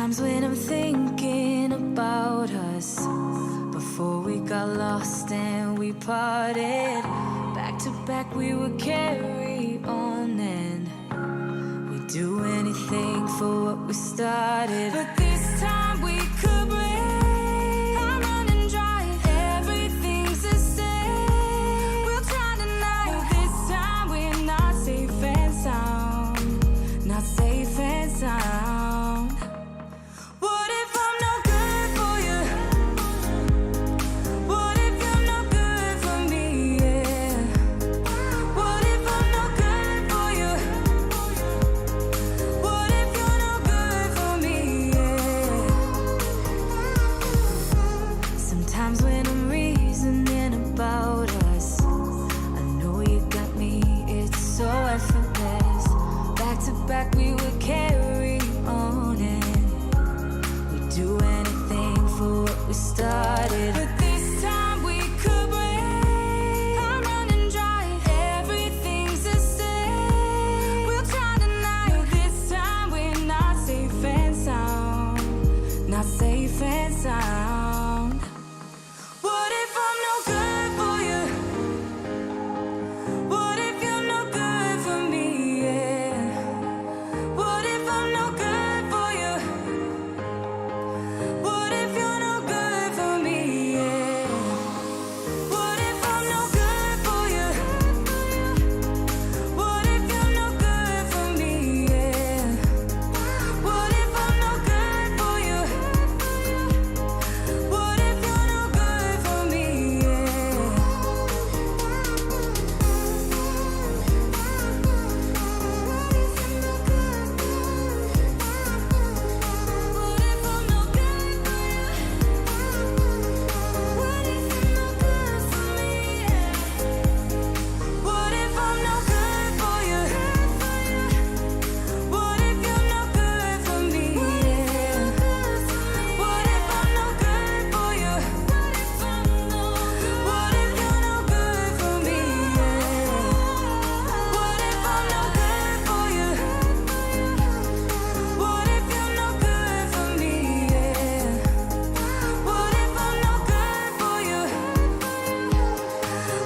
Sometimes when I'm thinking about us, before we got lost and we parted, back to back we would carry on and we'd do anything for what we started. But this time we could break. I'm running dry, everything's the same. We'll try tonight, but this time we're not safe and sound. Not safe and sound. What if I'm no good for you? What if you're no good for me? Yeah. What if I'm no good for you? What if you're no good for me? Yeah. Sometimes when I'm reasoning about us, I know you got me, it's so effortless. Back to back we would carry on and we'd do anything for what we started. But this time we could break. I'm running dry, everything's the same. We'll try tonight, but this time we're not safe and sound. Not safe and sound. What if I'm no good for you? What if you're no good for me? Yeah. What if I'm no good for you? What if you're no good for me? Yeah. What if I'm no good for you? What if you're no good for me? Yeah. What if I'm no good for you? What if you're no good for me? What if I'm no good for you? What if you're no good for me? What if I'm no good for you? What if you're no good for me? What if I'm no good for you? What if you're no good for me? What if I'm no good for you?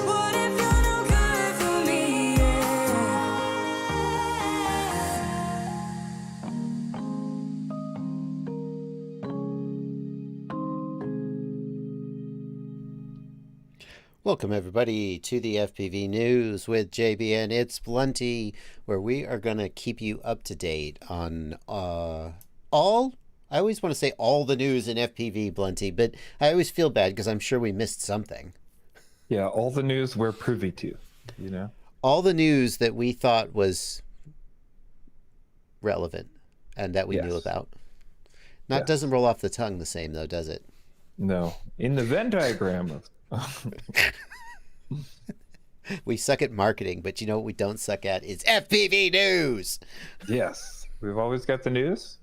What if you're no good for me? Welcome everybody to the FPV News with JB and ItsBlunty, where we are going to keep you up to date on I always want to say all the news in FPV, Blunty, but I always feel bad because I'm sure we missed something. Yeah, all the news we're privy to, you know? All the news that we thought was relevant and that we knew Yes. about. Not Yes. doesn't roll off the tongue the same though, does it? No. In the Venn diagram of We suck at marketing, but you know what we don't suck at is FPV news. yes, we've always got the news.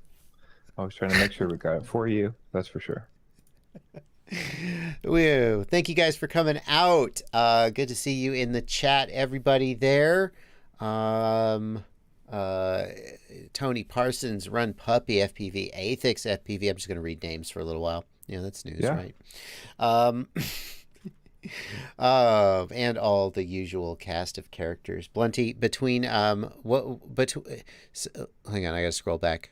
Always trying to make sure we got it for you, that's for sure. Woo. Thank you guys for coming out. Good to see you in the chat, everybody there. Tony Parsons, Run Puppy, FPV, Athix, FPV. I'm just going to read names for a little while. Yeah, that's news, Yeah. right? And all the usual cast of characters. Blunty, between hang on, I gotta scroll back.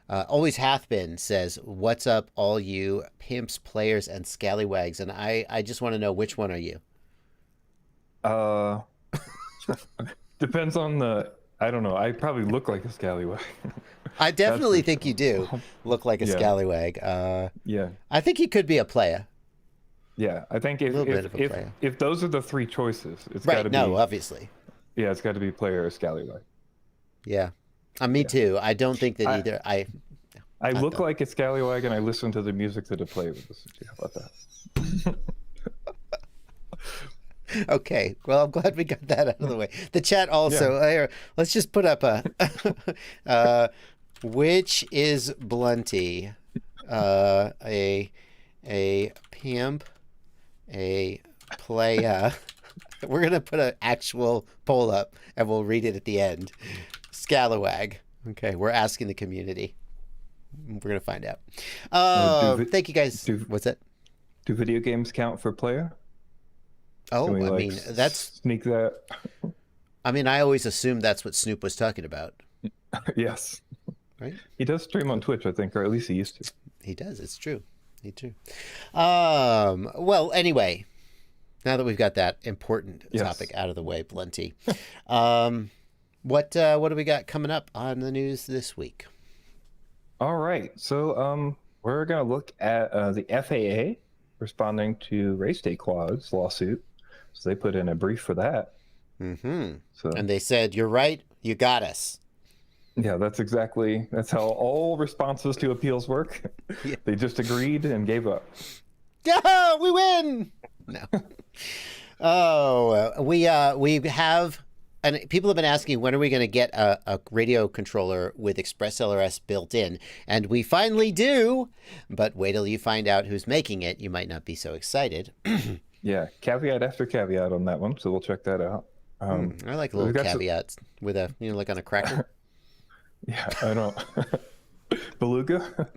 Always hath been says, "What's up, all you pimps, players, and scallywags?" And I just want to know, which one are you? Depends on the, I don't know, I probably look like a scallywag. I definitely think you do look like a Yeah. scallywag. Yeah. I think he could be a player. Yeah, I think little bit of a player. if those are the three choices, it's Right? got to be, No, obviously. yeah, it's got to be player or scallywag. Yeah. Me too. I don't think that either. I look like a scallywag and I listen to the music that I play with. How about that? Okay, well, I'm glad we got that out of the way. The chat also, let's just put up a, which is Blunty, a pimp, a playa. We're going to put an actual poll up and we'll read it at the end. Scallywag. Okay, we're asking the community. We're going to find out. Thank you guys. What's that? Do video games count for player? Oh, Can we, I like, mean, that's... sneak that. I mean, I always assumed that's what Snoop was talking about. Yes. Right? He does stream on Twitch, I think, or at least he used to. He does. It's true. Well, anyway, now that we've got that important topic out of the way, Blunty, what do we got coming up on the news this week? All right. So we're going to look at the FAA responding to RaceDayQuads lawsuit. So they put in a brief for that. Mm-hmm. So, and they said, "You're right. You got us." Yeah, that's how all responses to appeals work. Yeah. They just agreed and gave up. Yeah, we win. No. We have, and people have been asking, when are we going to get a radio controller with ExpressLRS built in? And we finally do, but wait till you find out who's making it. You might not be so excited. Yeah, caveat after caveat on that one, so we'll check that out. I like little caveats with a, like on a cracker. Yeah, I don't. Beluga?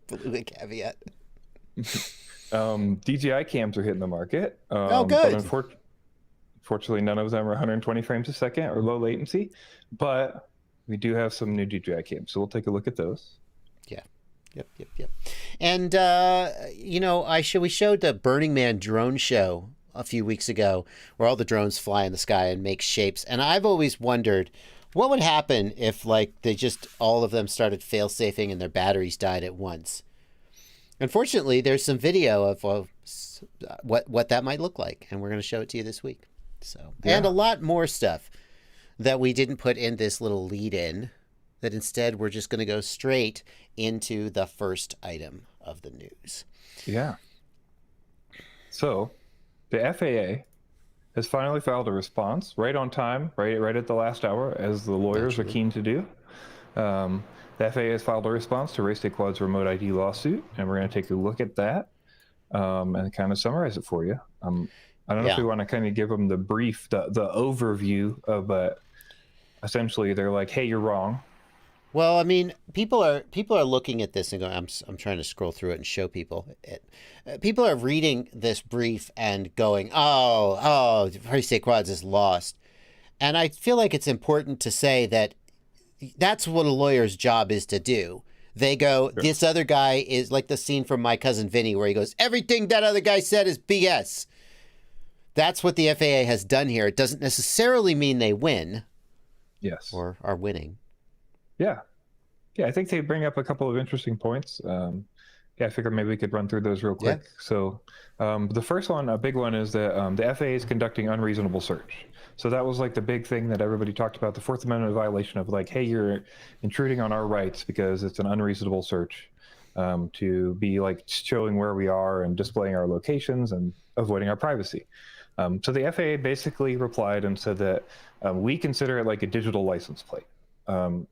Beluga caveat. DJI cams are hitting the market. Oh, good. But unfortunately, none of them are 120 frames a second or low latency. But we do have some new DJI cams, so we'll take a look at those. Yeah. Yep. And, we showed the Burning Man drone show a few weeks ago where all the drones fly in the sky and make shapes. And I've always wondered, what would happen if, they just, all of them started fail-safing and their batteries died at once? Unfortunately, there's some video of what that might look like, and we're going to show it to you this week. So, and a lot more stuff that we didn't put in this little lead-in, that instead we're just going to go straight into the first item of the news. Yeah. So, the FAA has finally filed a response right on time, right at the last hour, as the lawyers are keen to do. The FAA has filed a response to RaceDayQuads' remote ID lawsuit, and we're going to take a look at that and kind of summarize it for you. I don't know if we want to kind of give them the brief, the overview of, essentially they're like, "Hey, you're wrong." Well, I mean, people are looking at this and going, I'm trying to scroll through it and show people it. People are reading this brief and going, oh, RaceDayQuads is lost. And I feel like it's important to say that that's what a lawyer's job is to do. They go, this other guy is like the scene from My Cousin Vinny where he goes, everything that other guy said is BS. That's what the FAA has done here. It doesn't necessarily mean they win. Yes. Or are winning. Yeah, I think they bring up a couple of interesting points. I figured maybe we could run through those real quick. Yeah. So the first one, a big one, is that the FAA is conducting unreasonable search. So that was like the big thing that everybody talked about, the Fourth Amendment violation of like, hey, you're intruding on our rights because it's an unreasonable search to be like showing where we are and displaying our locations and avoiding our privacy. So the FAA basically replied and said that we consider it like a digital license plate.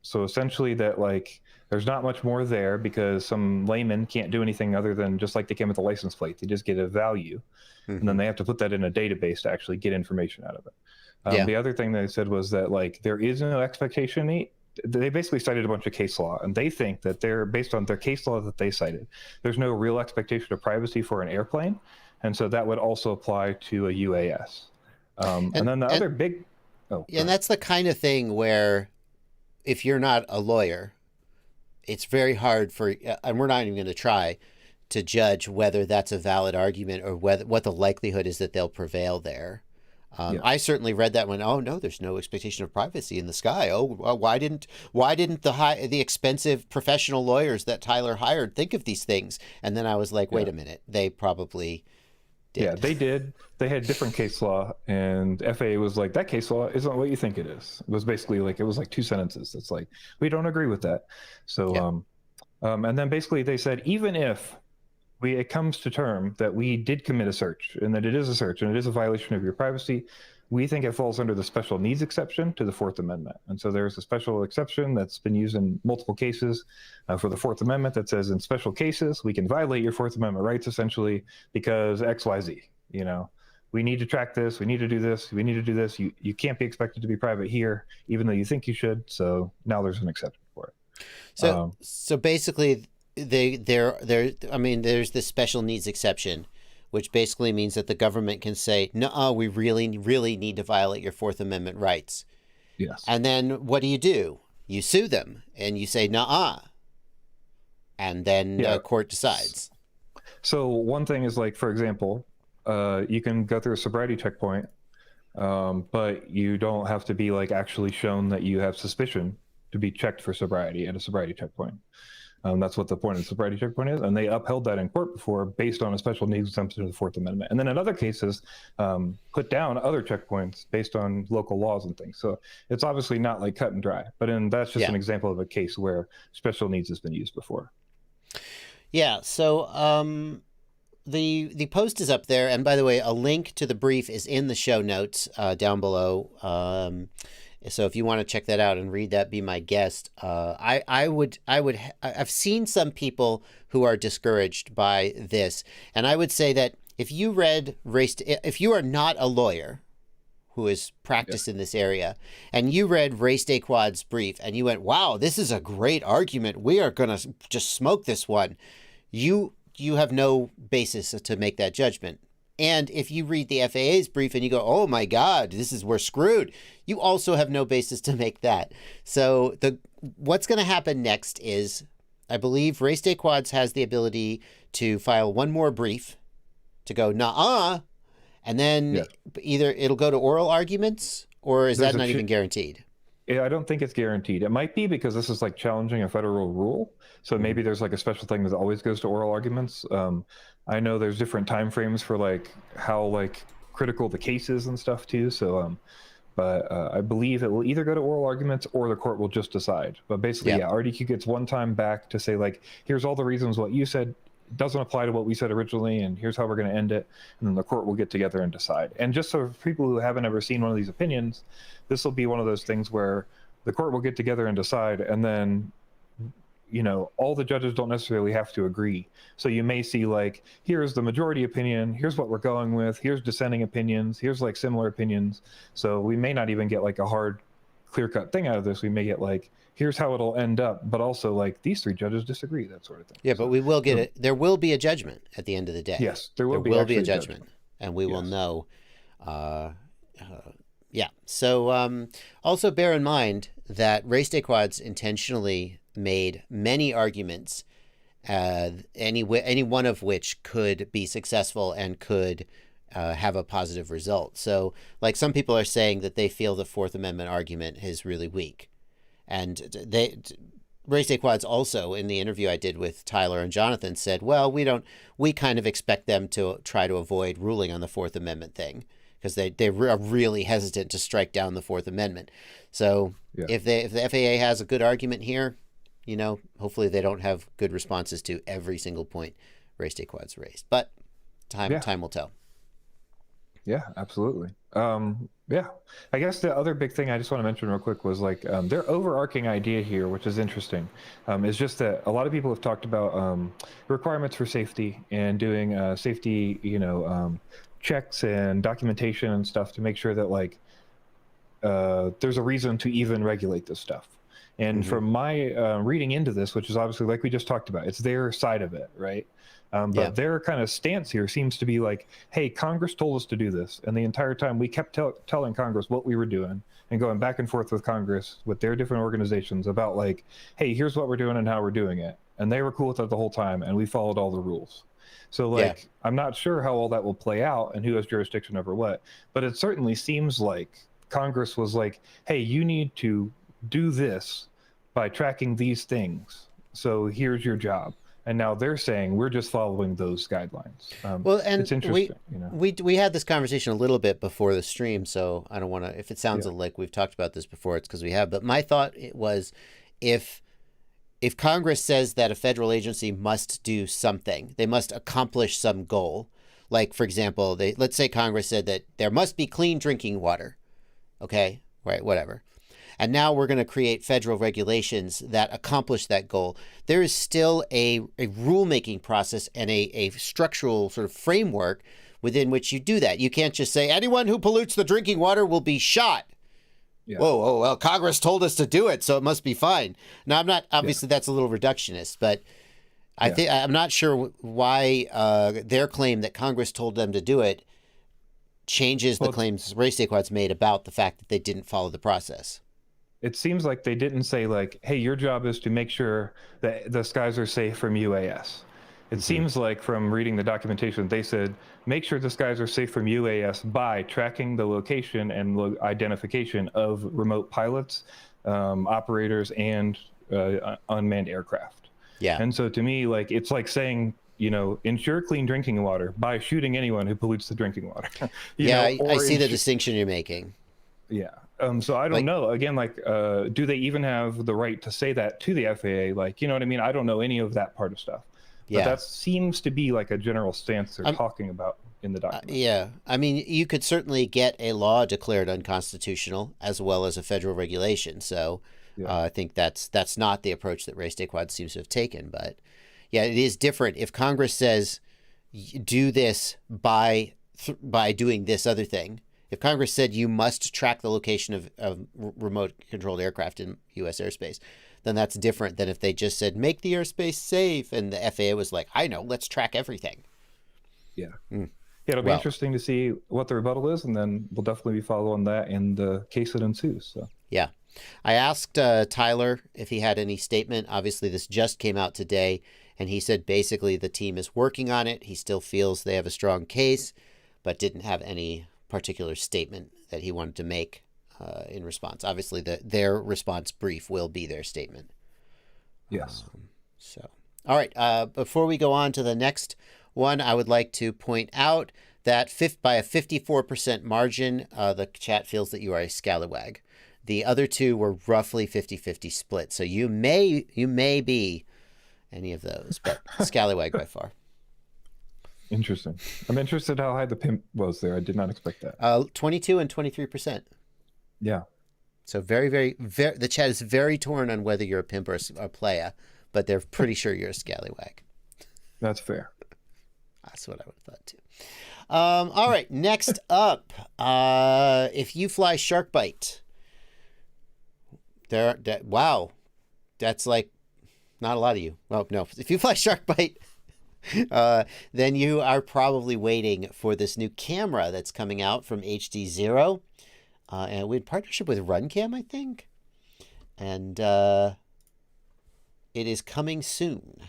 So essentially that like there's not much more there because some layman can't do anything other than just like they came with a license plate. They just get a value and then they have to put that in a database to actually get information out of it. The other thing they said was that like there is no expectation. They basically cited a bunch of case law and they think that they're based on their case law that they cited. There's no real expectation of privacy for an airplane. And so that would also apply to a UAS. And then the other big... and that's the kind of thing where if you're not a lawyer, it's very hard for, and we're not even going to try to judge whether that's a valid argument or what the likelihood is that they'll prevail there. I certainly read that one. Oh no, there's no expectation of privacy in the sky. Why didn't the expensive professional lawyers that Tyler hired think of these things? And then I was like, wait a minute, they probably did. Yeah, they did. They had different case law, and FAA was like, that case law isn't what you think it is. It was basically like, it was like 2 sentences. It's like, we don't agree with that. So, and then basically they said, even if it comes to term that we did commit a search and that it is a search and it is a violation of your privacy, we think it falls under the special needs exception to the Fourth Amendment. And so there's a special exception that's been used in multiple cases for the Fourth Amendment that says in special cases, we can violate your Fourth Amendment rights essentially because X, Y, Z, we need to track this. We need to do this. We need to do this. You can't be expected to be private here, even though you think you should. So now there's an exception for it. So basically I mean, there's this special needs exception, which basically means that the government can say, no, we really, really need to violate your Fourth Amendment rights. Yes. And then what do? You sue them and you say, nuh-uh. And then the court decides. So one thing is, like, for example, you can go through a sobriety checkpoint, but you don't have to be like actually shown that you have suspicion to be checked for sobriety at a sobriety checkpoint. That's what the point of the sobriety checkpoint is, and they upheld that in court before based on a special needs exemption of the Fourth Amendment. And then in other cases, put down other checkpoints based on local laws and things. So it's obviously not like cut and dry, but that's just an example of a case where special needs has been used before. Yeah. So the post is up there, and by the way, a link to the brief is in the show notes down below. So if you want to check that out and read that, be my guest. I've seen some people who are discouraged by this, and I would say that if you are not a lawyer who is practiced in this area, and you read RaceDayQuads' brief and you went, wow, this is a great argument, we are going to just smoke this one, you have no basis to make that judgment. And if you read the FAA's brief and you go, oh my God, we're screwed, you also have no basis to make that. So what's going to happen next is, I believe RaceDayQuads has the ability to file one more brief to go, nah, and then either it'll go to oral arguments, or is that not even guaranteed? Yeah, I don't think it's guaranteed. It might be because this is like challenging a federal rule. So maybe there's like a special thing that always goes to oral arguments. I know there's different time frames for like how like critical the case is and stuff too. So, but I believe it will either go to oral arguments or the court will just decide. But basically, RDQ gets one time back to say like, here's all the reasons what you said doesn't apply to what we said originally, and here's how we're going to end it. And then the court will get together and decide. And just so for people who haven't ever seen one of these opinions, this will be one of those things where the court will get together and decide, and then, you know, all the judges don't necessarily have to agree. So you may see like, here's the majority opinion, here's what we're going with, here's dissenting opinions, here's like similar opinions. So we may not even get like a hard, clear-cut thing out of this. We may get like, here's how it'll end up, but also like these three judges disagree, that sort of thing. Yeah, but we will get it. There will be a judgment at the end of the day. Yes, there will be a judgment, and we will know. Yeah. So also bear in mind that RaceDayQuads intentionally made many arguments, any one of which could be successful and could have a positive result. So like some people are saying that they feel the Fourth Amendment argument is really weak. And RaceDayQuads also, in the interview I did with Tyler and Jonathan, said, well, we kind of expect them to try to avoid ruling on the Fourth Amendment thing, because they are really hesitant to strike down the Fourth Amendment. So if the FAA has a good argument here, you know, hopefully they don't have good responses to every single point RaceDayQuads raised. But time will tell. Yeah, absolutely. I guess the other big thing I just want to mention real quick was like their overarching idea here, which is interesting, is just that a lot of people have talked about requirements for safety and doing safety, checks and documentation and stuff to make sure that like there's a reason to even regulate this stuff. And from my reading into this, which is obviously like we just talked about, it's their side of it, right? But their kind of stance here seems to be like, hey, Congress told us to do this. And the entire time we kept telling Congress what we were doing and going back and forth with Congress, with their different organizations about like, hey, here's what we're doing and how we're doing it. And they were cool with it the whole time. And we followed all the rules. So like, I'm not sure how all that will play out and who has jurisdiction over what, but it certainly seems like Congress was like, hey, you need to do this by tracking these things. So here's your job. And now they're saying we're just following those guidelines. Well, and it's interesting. We had this conversation a little bit before the stream, so I don't want to. If it sounds like we've talked about this before, it's because we have. But my thought was, if Congress says that a federal agency must do something, they must accomplish some goal. Like, for example, let's say Congress said that there must be clean drinking water. Okay, right, whatever. And now we're going to create federal regulations that accomplish that goal. There is still a rulemaking process and a structural sort of framework within which you do that. You can't just say anyone who pollutes the drinking water will be shot. Yeah. Whoa, well, Congress told us to do it, so it must be fine. Now, I'm not, obviously that's a little reductionist, but I'm not sure why their claim that Congress told them to do it changes the claims RaceDayQuads made about the fact that they didn't follow the process. It seems like they didn't say like, hey, your job is to make sure that the skies are safe from UAS. It seems like from reading the documentation, they said, make sure the skies are safe from UAS by tracking the location and identification of remote pilots, operators, and unmanned aircraft. Yeah. And so to me, like, it's like saying, you know, ensure clean drinking water by shooting anyone who pollutes the drinking water. I see the distinction you're making. Yeah. So I don't know. Again, like, do they even have the right to say that to the FAA? Like, you know what I mean? I don't know any of that part of stuff. But that seems to be like a general stance they're talking about in the document. Yeah. I mean, you could certainly get a law declared unconstitutional as well as a federal regulation. So I think that's not the approach that RaceDayQuads seems to have taken. But yeah, it is different. If Congress says do this by doing this other thing, if Congress said you must track the location of remote controlled aircraft in U.S. airspace, then that's different than if they just said, make the airspace safe. And the FAA was like, I know, let's track everything. Yeah. Yeah, it'll be interesting to see what the rebuttal is. And then we'll definitely be following that in the case that ensues. So. Yeah. I asked Tyler if he had any statement. Obviously, this just came out today. And he said basically the team is working on it. He still feels they have a strong case, but didn't have any particular statement that he wanted to make in response. Obviously, their response brief will be their statement. Yes. All right. Before we go on to the next one, I would like to point out that by a 54% margin, the chat feels that you are a scallywag. The other two were roughly 50-50 split. So you may be any of those, but scallywag by far. Interesting. I'm interested how high the pimp was there. I did not expect that. 22 and 23%. Yeah. So very, the chat is very torn on whether you're a pimp or a playa, but they're pretty sure you're a scallywag. That's fair. That's what I would have thought too. All right. Next up, if you fly shark bite, wow, that's like not a lot of you. Well, no, if you fly shark bite, then you are probably waiting for this new camera that's coming out from HDZero. And we had partnership with Runcam, I think. And it is coming soon.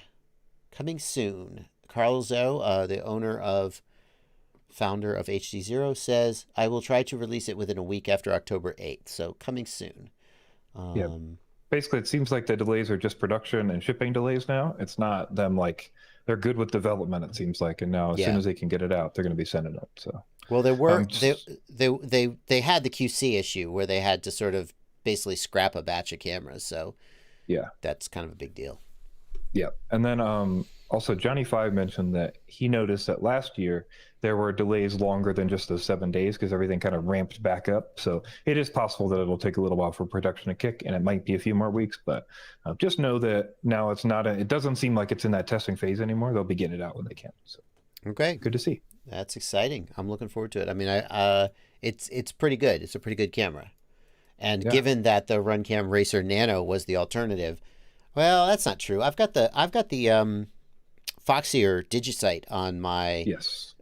Coming soon. Carl Zoe, the founder of HDZero, says, I will try to release it within a week after October 8th. So coming soon. Yeah. Basically, it seems like the delays are just production and shipping delays now. It's not them like they're good with development, it seems like. And now as soon as they can get it out, they're going to be sending it. So. Well, they were they had the QC issue where they had to sort of basically scrap a batch of cameras. So yeah, that's kind of a big deal. Yeah, and then also Johnny Five mentioned that he noticed that last year there were delays longer than just those 7 days because everything kind of ramped back up. So it is possible that it'll take a little while for production to kick, and it might be a few more weeks. But just know that now it's not. It doesn't seem like it's in that testing phase anymore. They'll be getting it out when they can. So okay, good to see. That's exciting. I'm looking forward to it. I mean, it's pretty good. It's a pretty good camera. And given that the Runcam Racer Nano was the alternative, well, that's not true. I've got the Foxier Digisight on my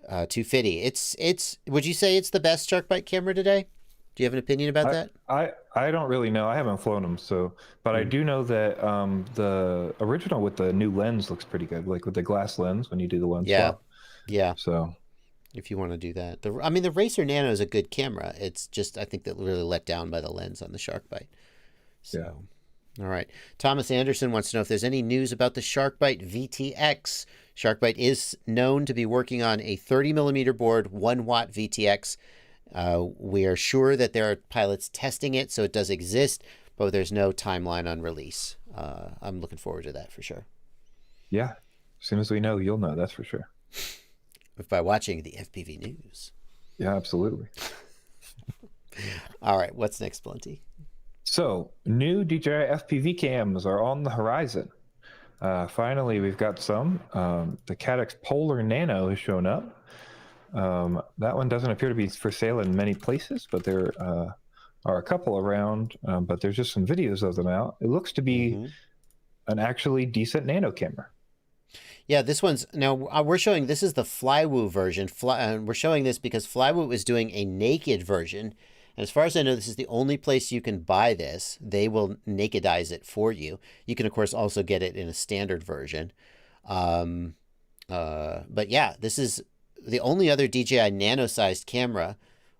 250. It's would you say it's the best shark bite camera today? Do you have an opinion about that? I don't really know. I haven't flown them, but I do know that the original with the new lens looks pretty good, like with the glass lens when you do the lens swap. Yeah. So if you want to do that, the Racer Nano is a good camera. It's just I think that really let down by the lens on the shark bite. So. All right. Thomas Anderson wants to know if there's any news about the SharkBite VTX. SharkBite is known to be working on a 30-millimeter board, 1-watt VTX. We are sure that there are pilots testing it, so it does exist, but there's no timeline on release. I'm looking forward to that for sure. Yeah. As soon as we know, you'll know. That's for sure. By watching the FPV news. Yeah, absolutely. All right. What's next, Blunty? So, new DJI FPV cams are on the horizon. Finally, we've got some. The Caddx Polar Nano has shown up. That one doesn't appear to be for sale in many places, but there are a couple around. But there's just some videos of them out. It looks to be an actually decent nano camera. Yeah, this one's now we're showing this is the Flywoo version. We're showing this because Flywoo is doing a naked version. And as far as I know, this is the only place you can buy this. They will nakedize it for you. You can, of course, also get it in a standard version. But yeah, this is the only other DJI Nano-sized camera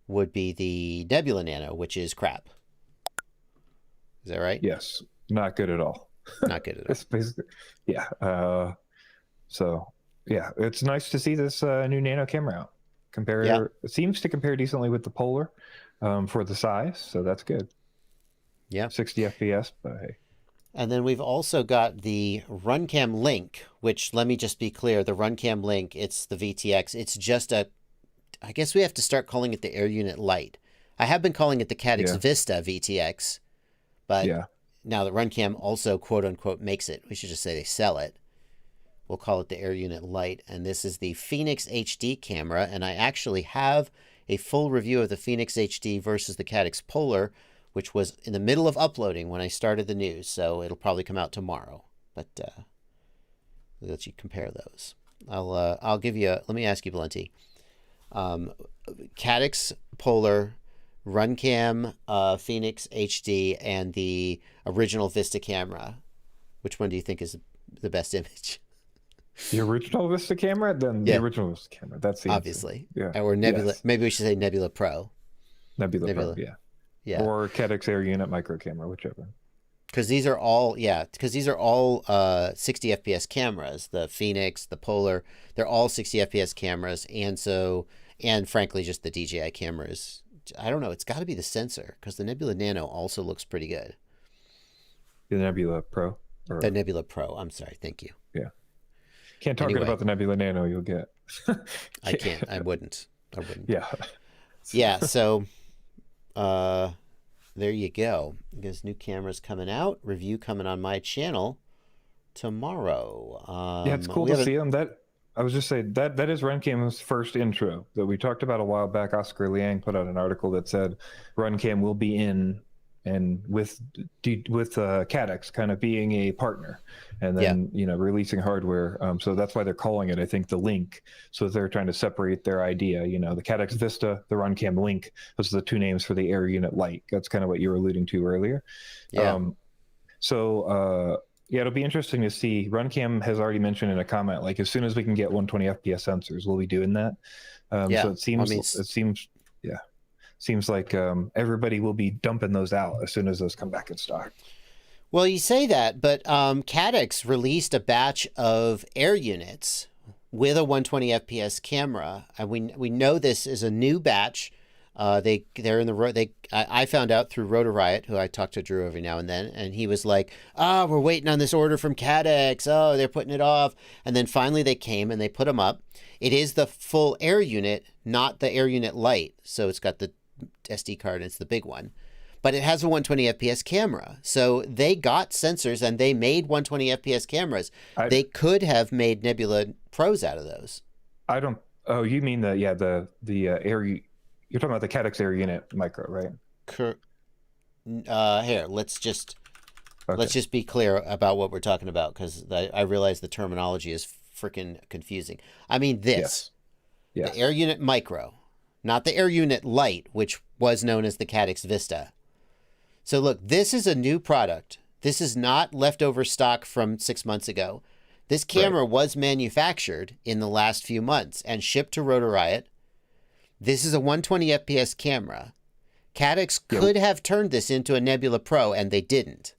would be the Nebula Nano, which is crap. Is that right? Yes, not good at all. Not good at all. It's basically, yeah. So yeah, it's nice to see this new Nano camera out. It seems to compare decently with the Polar for the size, so that's good. Yeah, 60 FPS, but hey. And then we've also got the Runcam Link, which, let me just be clear, the Runcam Link, it's the VTX. It's just I guess we have to start calling it the Air Unit Lite. I have been calling it the Caddx Vista VTX, but now that Runcam also, quote unquote, makes it, we should just say they sell it. We'll call it the Air Unit Lite. And this is the Phoenix HD camera. And I actually have a full review of the Phoenix HD versus the Caddx Polar, which was in the middle of uploading when I started the news. So it'll probably come out tomorrow. But I'll let you compare those. I'll give you let me ask you, Blunty. Caddx Polar, Runcam Phoenix HD, and the original Vista camera. Which one do you think is the best image? The original Vista camera? Then the original Vista camera. That's the obviously. Answer. Yeah. Or Nebula. Yes. Maybe we should say Nebula Pro. Nebula Pro, yeah. Or Caddx Air Unit Micro camera, whichever. Because these are all, 60 FPS cameras. The Phoenix, the Polar, they're all 60 FPS cameras. And frankly, just the DJI cameras. I don't know. It's got to be the sensor because the Nebula Nano also looks pretty good. The Nebula Pro? The Nebula Pro. I'm sorry. Thank you. Yeah. Can't talk good about the Nebula Nano, you'll get. I can't. I wouldn't. Yeah. Yeah, so there you go. There's new cameras coming out. Review coming on my channel tomorrow. Yeah, it's cool to see them. I was just saying that is Runcam's first intro that we talked about a while back. Oscar Liang put out an article that said Runcam will be in and with Caddx kind of being a partner, and then releasing hardware. So that's why they're calling it, I think, the Link. So they're trying to separate their idea. The Caddx Vista, the Runcam Link. Those are the two names for the Air Unit Lite. That's kind of what you were alluding to earlier. Yeah. It'll be interesting to see. Runcam has already mentioned in a comment, like, as soon as we can get 120 FPS sensors, we'll be doing that. So it seems like everybody will be dumping those out as soon as those come back in stock. Well, you say that, but Caddx released a batch of Air Units with a 120 FPS camera, and we know this is a new batch. They're in the I found out through Rotor Riot, who I talk to Drew every now and then, and he was like, we're waiting on this order from Caddx. Oh, they're putting it off. And then finally they came and they put them up. It is the full Air Unit, not the Air Unit Lite. So it's got the SD card, and it's the big one. But it has a 120 FPS camera. So they got sensors and they made 120 FPS cameras. They could have made Nebula Pros out of those. I don't. Oh, you mean the Air. You're talking about the Caddx Air Unit Micro, right? Here, let's just be clear about what we're talking about, because I realize the terminology is freaking confusing. I mean this. Yes. The Air Unit Micro, not the Air Unit Lite, which was known as the Caddx Vista. So look, this is a new product. This is not leftover stock from 6 months ago. This camera was manufactured in the last few months and shipped to Rotor Riot. This is a 120 FPS camera. Caddx could have turned this into a Nebula Pro, and they didn't.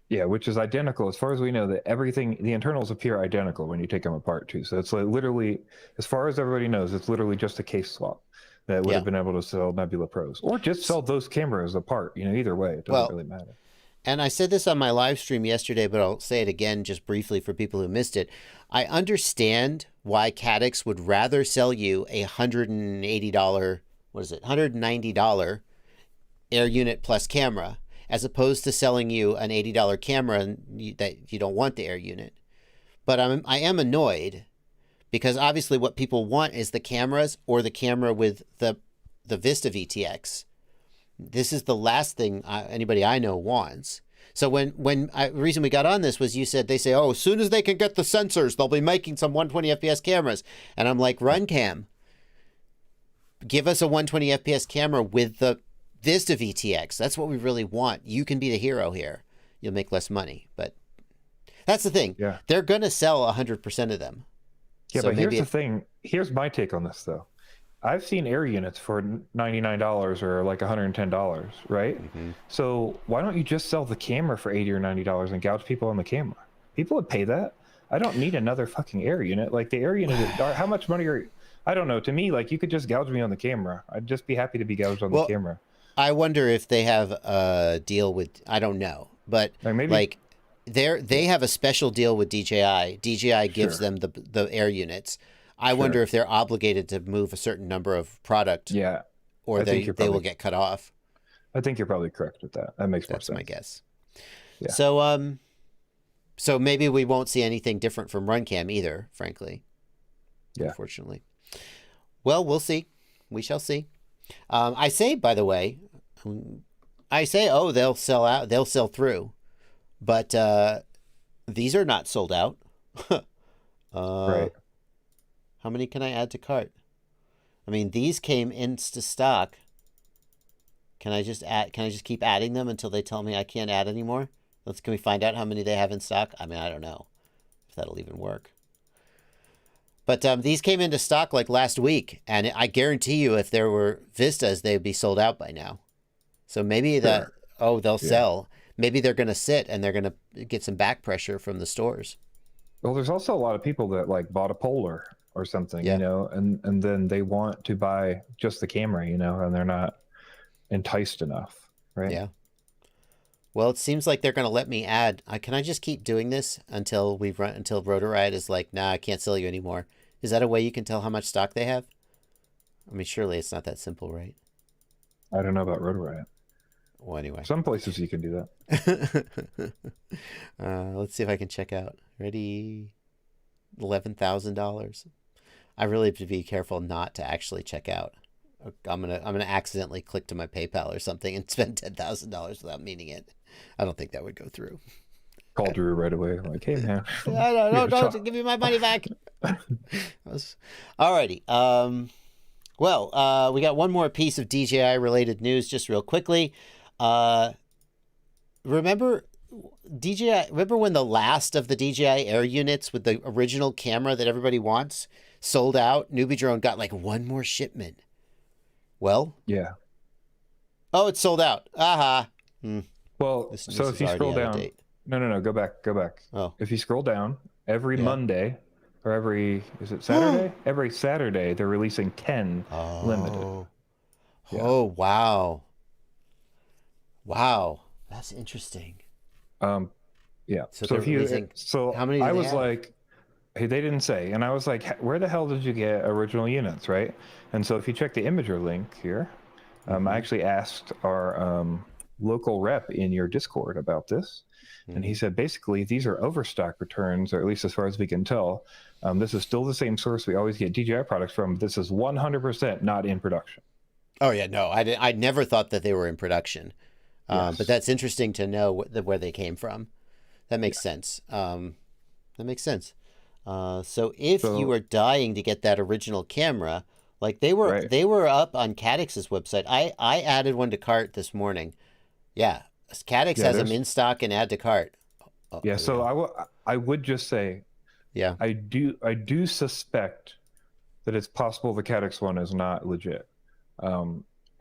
Yeah, which is identical. As far as we know, that everything, the internals appear identical when you take them apart, too. So it's like literally, as far as everybody knows, it's literally just a case swap that would have been able to sell Nebula Pros. Or just sell those cameras apart. Either way, it doesn't really matter. And I said this on my live stream yesterday, but I'll say it again just briefly for people who missed it. I understand why Caddx would rather sell you a $180, $190 Air Unit Plus camera, as opposed to selling you an $80 camera that you don't want the Air Unit. But I am annoyed, because obviously what people want is the cameras or the camera with the Vista VTX. This is the last thing anybody I know wants. So the reason we got on this was you said they say, oh, as soon as they can get the sensors, they'll be making some 120 FPS cameras. And I'm like, Runcam, give us a 120 FPS camera with the Vista VTX. That's what we really want. You can be the hero here. You'll make less money, but that's the thing. Yeah. They're going to sell 100% of them. Yeah, So but here's maybe the thing. Here's my take on this, though. I've seen Air Units for $99 or like $110, right? So why don't you just sell the camera for $80 or $90 and gouge people on the camera? People would pay that. I don't need another fucking Air Unit. Like the Air Unit, how much money are... I don't know. To me, like you could just gouge me on the camera. I'd just be happy to be gouged on the camera. I wonder if they have a deal with... I don't know. But like they have a special deal with DJI. DJI gives them the Air Units. I wonder if they're obligated to move a certain number of product. Yeah. Or they will get cut off. I think you're probably correct with that. That makes more sense. That's my guess. Yeah. So maybe we won't see anything different from Runcam either, frankly. Yeah. Unfortunately. Well, we'll see. We shall see. I say, by the way, oh, they'll sell out. They'll sell through. But these are not sold out. Right. How many can I add to cart? I mean, these came into stock. Can I just keep adding them until they tell me I can't add anymore? Can we find out how many they have in stock? I mean, I don't know if that'll even work. But these came into stock like last week, and I guarantee you if there were Vistas, they'd be sold out by now. So maybe they'll sell. Maybe they're going to sit and they're going to get some back pressure from the stores. Well, there's also a lot of people that like bought a Polar or something, you know, and then they want to buy just the camera, you know, and they're not enticed enough, right? Yeah. Well, it seems like they're going to let me add. Can I just keep doing this until Rotor Riot is like, nah, I can't sell you anymore? Is that a way you can tell how much stock they have? I mean, surely it's not that simple, right? I don't know about Rotor Riot. Well, anyway. Some places you can do that. Let's see if I can check out. Ready? $11,000. I really have to be careful not to actually check out. I'm gonna accidentally click to my PayPal or something and spend $10,000 without meaning it. I don't think that would go through. Call Drew right away, like, hey man. Don't give me my money back. Alrighty. Well, we got one more piece of DJI related news, just real quickly. Remember when the last of the DJI Air Units with the original camera that everybody wants sold out? Newbie Drone got like one more shipment. Well, yeah. Oh, it's sold out. Aha. Well, so if you scroll down, no, go back. Oh, if you scroll down, every Monday or is it Saturday? Every Saturday they're releasing 10 limited. Yeah. Oh, wow. Wow, that's interesting. Yeah. So how many? I was like, hey, they didn't say, and I was like, where the hell did you get original units, right? And so if you check the Imager link here, I actually asked our local rep in your Discord about this, and he said basically these are overstock returns, or at least as far as we can tell. This is still the same source we always get DJI products from. This is 100% not in production. Oh yeah, no, I never thought that they were in production. Yes. But that's interesting to know where they came from. That makes sense. So if you were dying to get that original camera, like they were up on Caddx's website. I added one to cart this morning. Yeah, Caddx has them in stock and add to cart. I would just say, I do suspect that it's possible the Caddx one is not legit.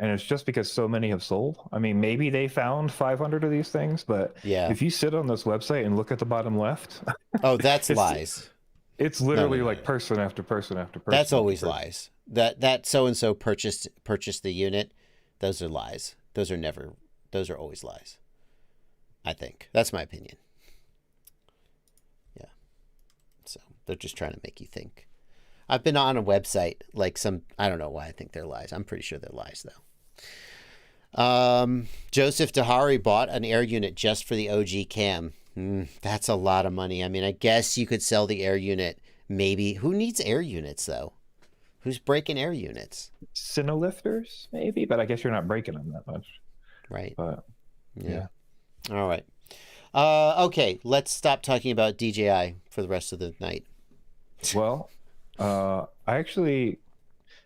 And it's just because so many have sold. I mean, maybe they found 500 of these things, but if you sit on this website and look at the bottom left, that's lies. It's literally like person after person after person. That's always lies. That so and so purchased the unit. Those are lies. Those are always lies. I think that's my opinion. Yeah. So they're just trying to make you think. I've been on a website I don't know why I think they're lies. I'm pretty sure they're lies though. Joseph Dahari bought an Air Unit just for the OG cam. That's a lot of money. I mean, I guess you could sell the Air Unit. Maybe. Who needs Air Units though? Who's breaking Air Units? Cinelifters, maybe, but I guess you're not breaking them that much. Right. But yeah. All right. Okay, let's stop talking about DJI for the rest of the night. Well, I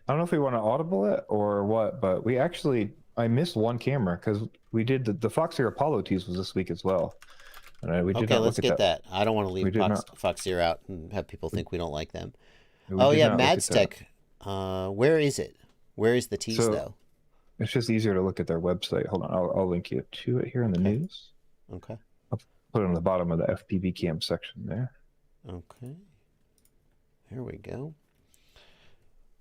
don't know if we want to audible it or what, but I missed one camera because we did the Foxeer Apollo tease was this week as well. And we did Okay, not let's look at get that. I don't want to leave not. Foxeer out and have people think we don't like them. We Oh did yeah, not look at that. Madstech. Where is it? Where is the tease though? It's just easier to look at their website. Hold on, I'll link you to it here in the news. Okay. I'll put it on the bottom of the FPV cam section there. Okay. There we go.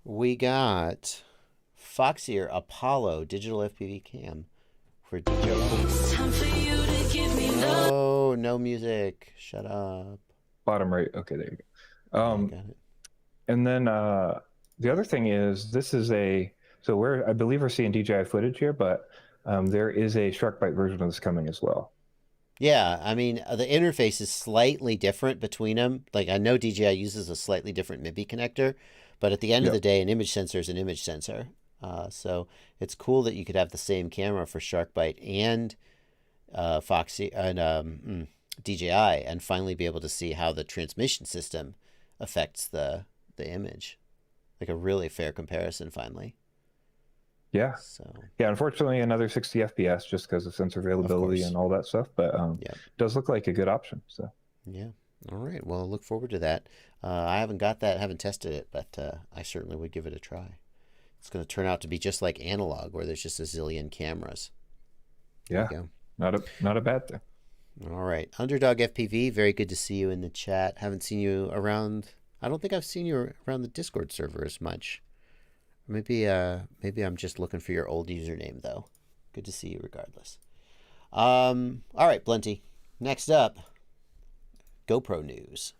We got Foxeer Apollo digital FPV cam for DJI. Oh, no music. Shut up. Bottom right. Okay, there you go. I got it. And then the other thing is I believe we're seeing DJI footage here, but there is a SharkBite version of this coming as well. Yeah, I mean, the interface is slightly different between them. Like, I know DJI uses a slightly different MIB connector, but at the end of the day, an image sensor is an image sensor. So it's cool that you could have the same camera for SharkBite and DJI and finally be able to see how the transmission system affects the image. Like a really fair comparison finally. Yeah. So yeah, unfortunately another 60 FPS just because of sensor availability and all that stuff, but it does look like a good option. So yeah. All right. Well, look forward to that. I haven't got that, haven't tested it, but I certainly would give it a try. It's going to turn out to be just like analog, where there's just a zillion cameras. Yeah. Not a bad thing. All right. Underdog FPV, very good to see you in the chat. Haven't seen you around. I don't think I've seen you around the Discord server as much. Maybe I'm just looking for your old username though. Good to see you regardless. All right, Blunty. Next up, GoPro news.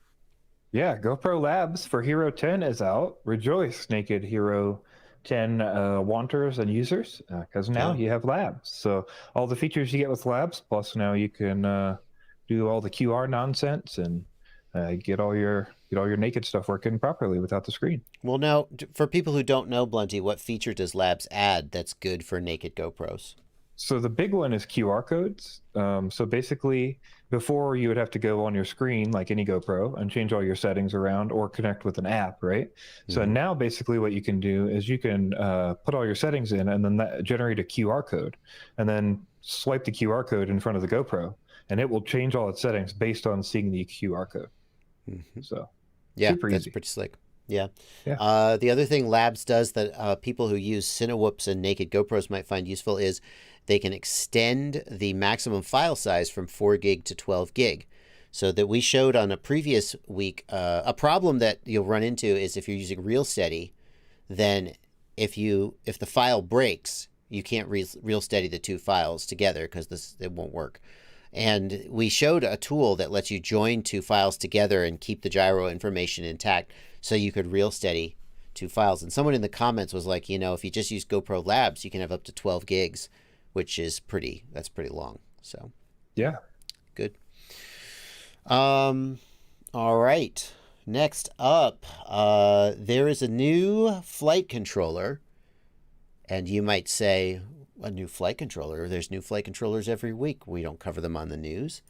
Yeah, GoPro Labs for Hero 10 is out. Rejoice, naked Hero 10 wanters and users, because now you have Labs. So all the features you get with Labs, plus now you can do all the QR nonsense and get all your naked stuff working properly without the screen. Well, now, for people who don't know, Blunty, what feature does Labs add that's good for naked GoPros? So the big one is QR codes. So basically, before you would have to go on your screen, like any GoPro, and change all your settings around or connect with an app, right? Mm-hmm. So now basically what you can do is you can put all your settings in and then generate a QR code and then swipe the QR code in front of the GoPro and it will change all its settings based on seeing the QR code. Mm-hmm. So yeah, super that's easy. Pretty slick. Yeah. The other thing Labs does that people who use Cinewhoops and naked GoPros might find useful is they can extend the maximum file size from 4 gig to 12 gig. So that we showed on a previous week, a problem that you'll run into is if you're using RealSteady, then if the file breaks, you can't RealSteady the two files together because it won't work. And we showed a tool that lets you join two files together and keep the gyro information intact so you could RealSteady two files. And someone in the comments was like, if you just use GoPro Labs, you can have up to 12 gigs, which is that's pretty long. So yeah, good. All right. Next up, there is a new flight controller. And you might say, a new flight controller? There's new flight controllers every week. We don't cover them on the news.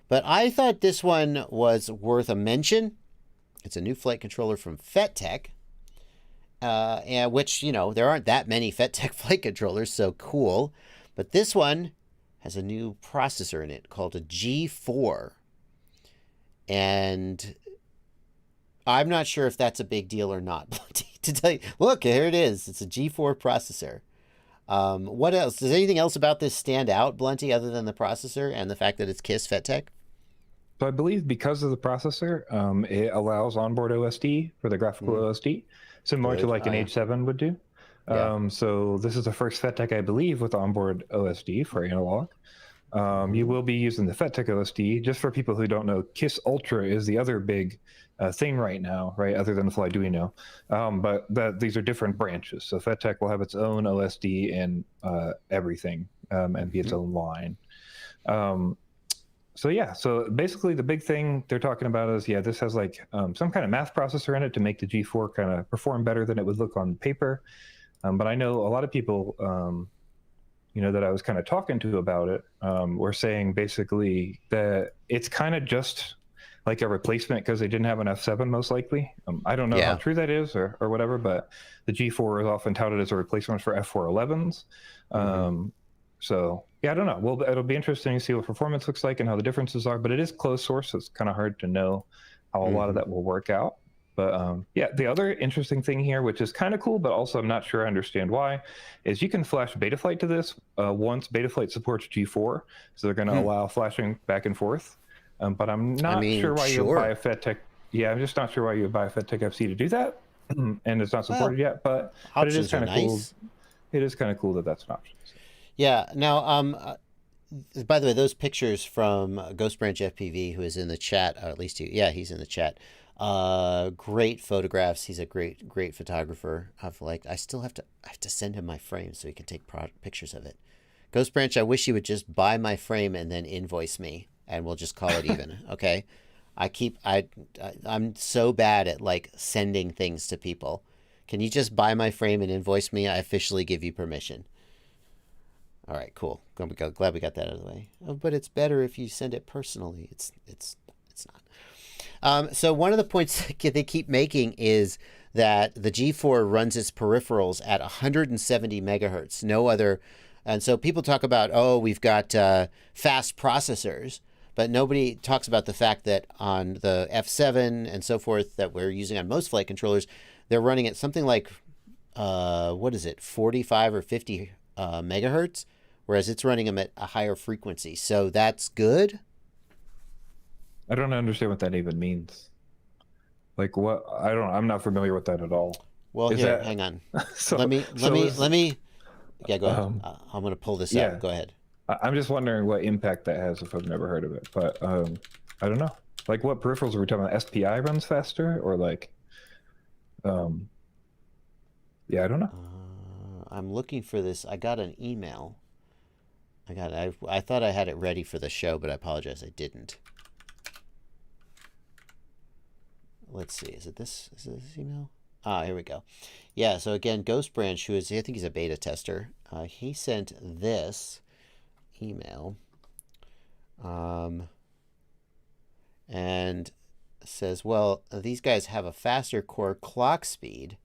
But I thought this one was worth a mention. It's a new flight controller from FETTEC, and which, there aren't that many FETTEC flight controllers, so cool. But this one has a new processor in it called a G4. And I'm not sure if that's a big deal or not. To tell you, look, here it is. It's a G4 processor. What else? Does anything else about this stand out, Blunty, other than the processor and the fact that it's KISS FETTEC? So I believe because of the processor, it allows onboard OSD for the graphical OSD, similar to like an H7 would do. Yeah. So this is the first FETTEC, I believe, with onboard OSD for analog. You will be using the FETTEC OSD. Just for people who don't know, KISS Ultra is the other big thing right now, right? Other than the Flyduino, but these are different branches. So FETTEC will have its own OSD and everything, and be its own line. So basically the big thing they're talking about is, this has like some kind of math processor in it to make the G4 kind of perform better than it would look on paper. But I know a lot of people that I was kind of talking to about it, were saying basically that it's kind of just like a replacement because they didn't have an F7 most likely. I don't know how true that is or whatever, but the G4 is often touted as a replacement for F411s. So yeah, I don't know. Well, it'll be interesting to see what performance looks like and how the differences are, but it is closed source, so it's kind of hard to know how a lot of that will work out. But yeah, the other interesting thing here, which is kind of cool, but also I'm not sure I understand why, is you can flash Betaflight to this once Betaflight supports G4. So they're going to allow flashing back and forth. But I'm not sure why you would buy a FETTEC. Yeah, I'm just not sure why you would buy a FETTEC FC to do that. And it's not supported yet, but it is kind of cool. It is kind of cool that that's an option. So. Yeah. Now, by the way, those pictures from Ghost Branch FPV, who is in the chat, or at least he's in the chat. Great photographs. He's a great photographer. I have to send him my frame so he can take pictures of it. Ghost Branch, I wish you would just buy my frame and then invoice me, and we'll just call it even. Okay. I'm so bad at like sending things to people. Can you just buy my frame and invoice me? I officially give you permission. All right, cool. Glad we got that out of the way. Oh, but it's better if you send it personally. It's not. So one of the points they keep making is that the G4 runs its peripherals at 170 megahertz. No other. And so people talk about, oh, we've got fast processors, but nobody talks about the fact that on the F7 and so forth that we're using on most flight controllers, they're running at something like, 45 or 50 megahertz, whereas it's running them at a higher frequency. So that's good. I don't understand what that even means. Like what? I'm not familiar with that at all. Well, hang on. Let me. Yeah, go ahead. I'm going to pull this up. Go ahead. I'm just wondering what impact that has if I've never heard of it. But I don't know. Like what peripherals are we talking about? SPI runs faster or like... yeah, I don't know. I'm looking for this. I got an email. I thought I had it ready for the show, but I apologize. I didn't. Let's see. Is it this email? Here we go. Yeah, so again, Ghost Branch, I think he's a beta tester, he sent this email and says, well, these guys have a faster core clock speed,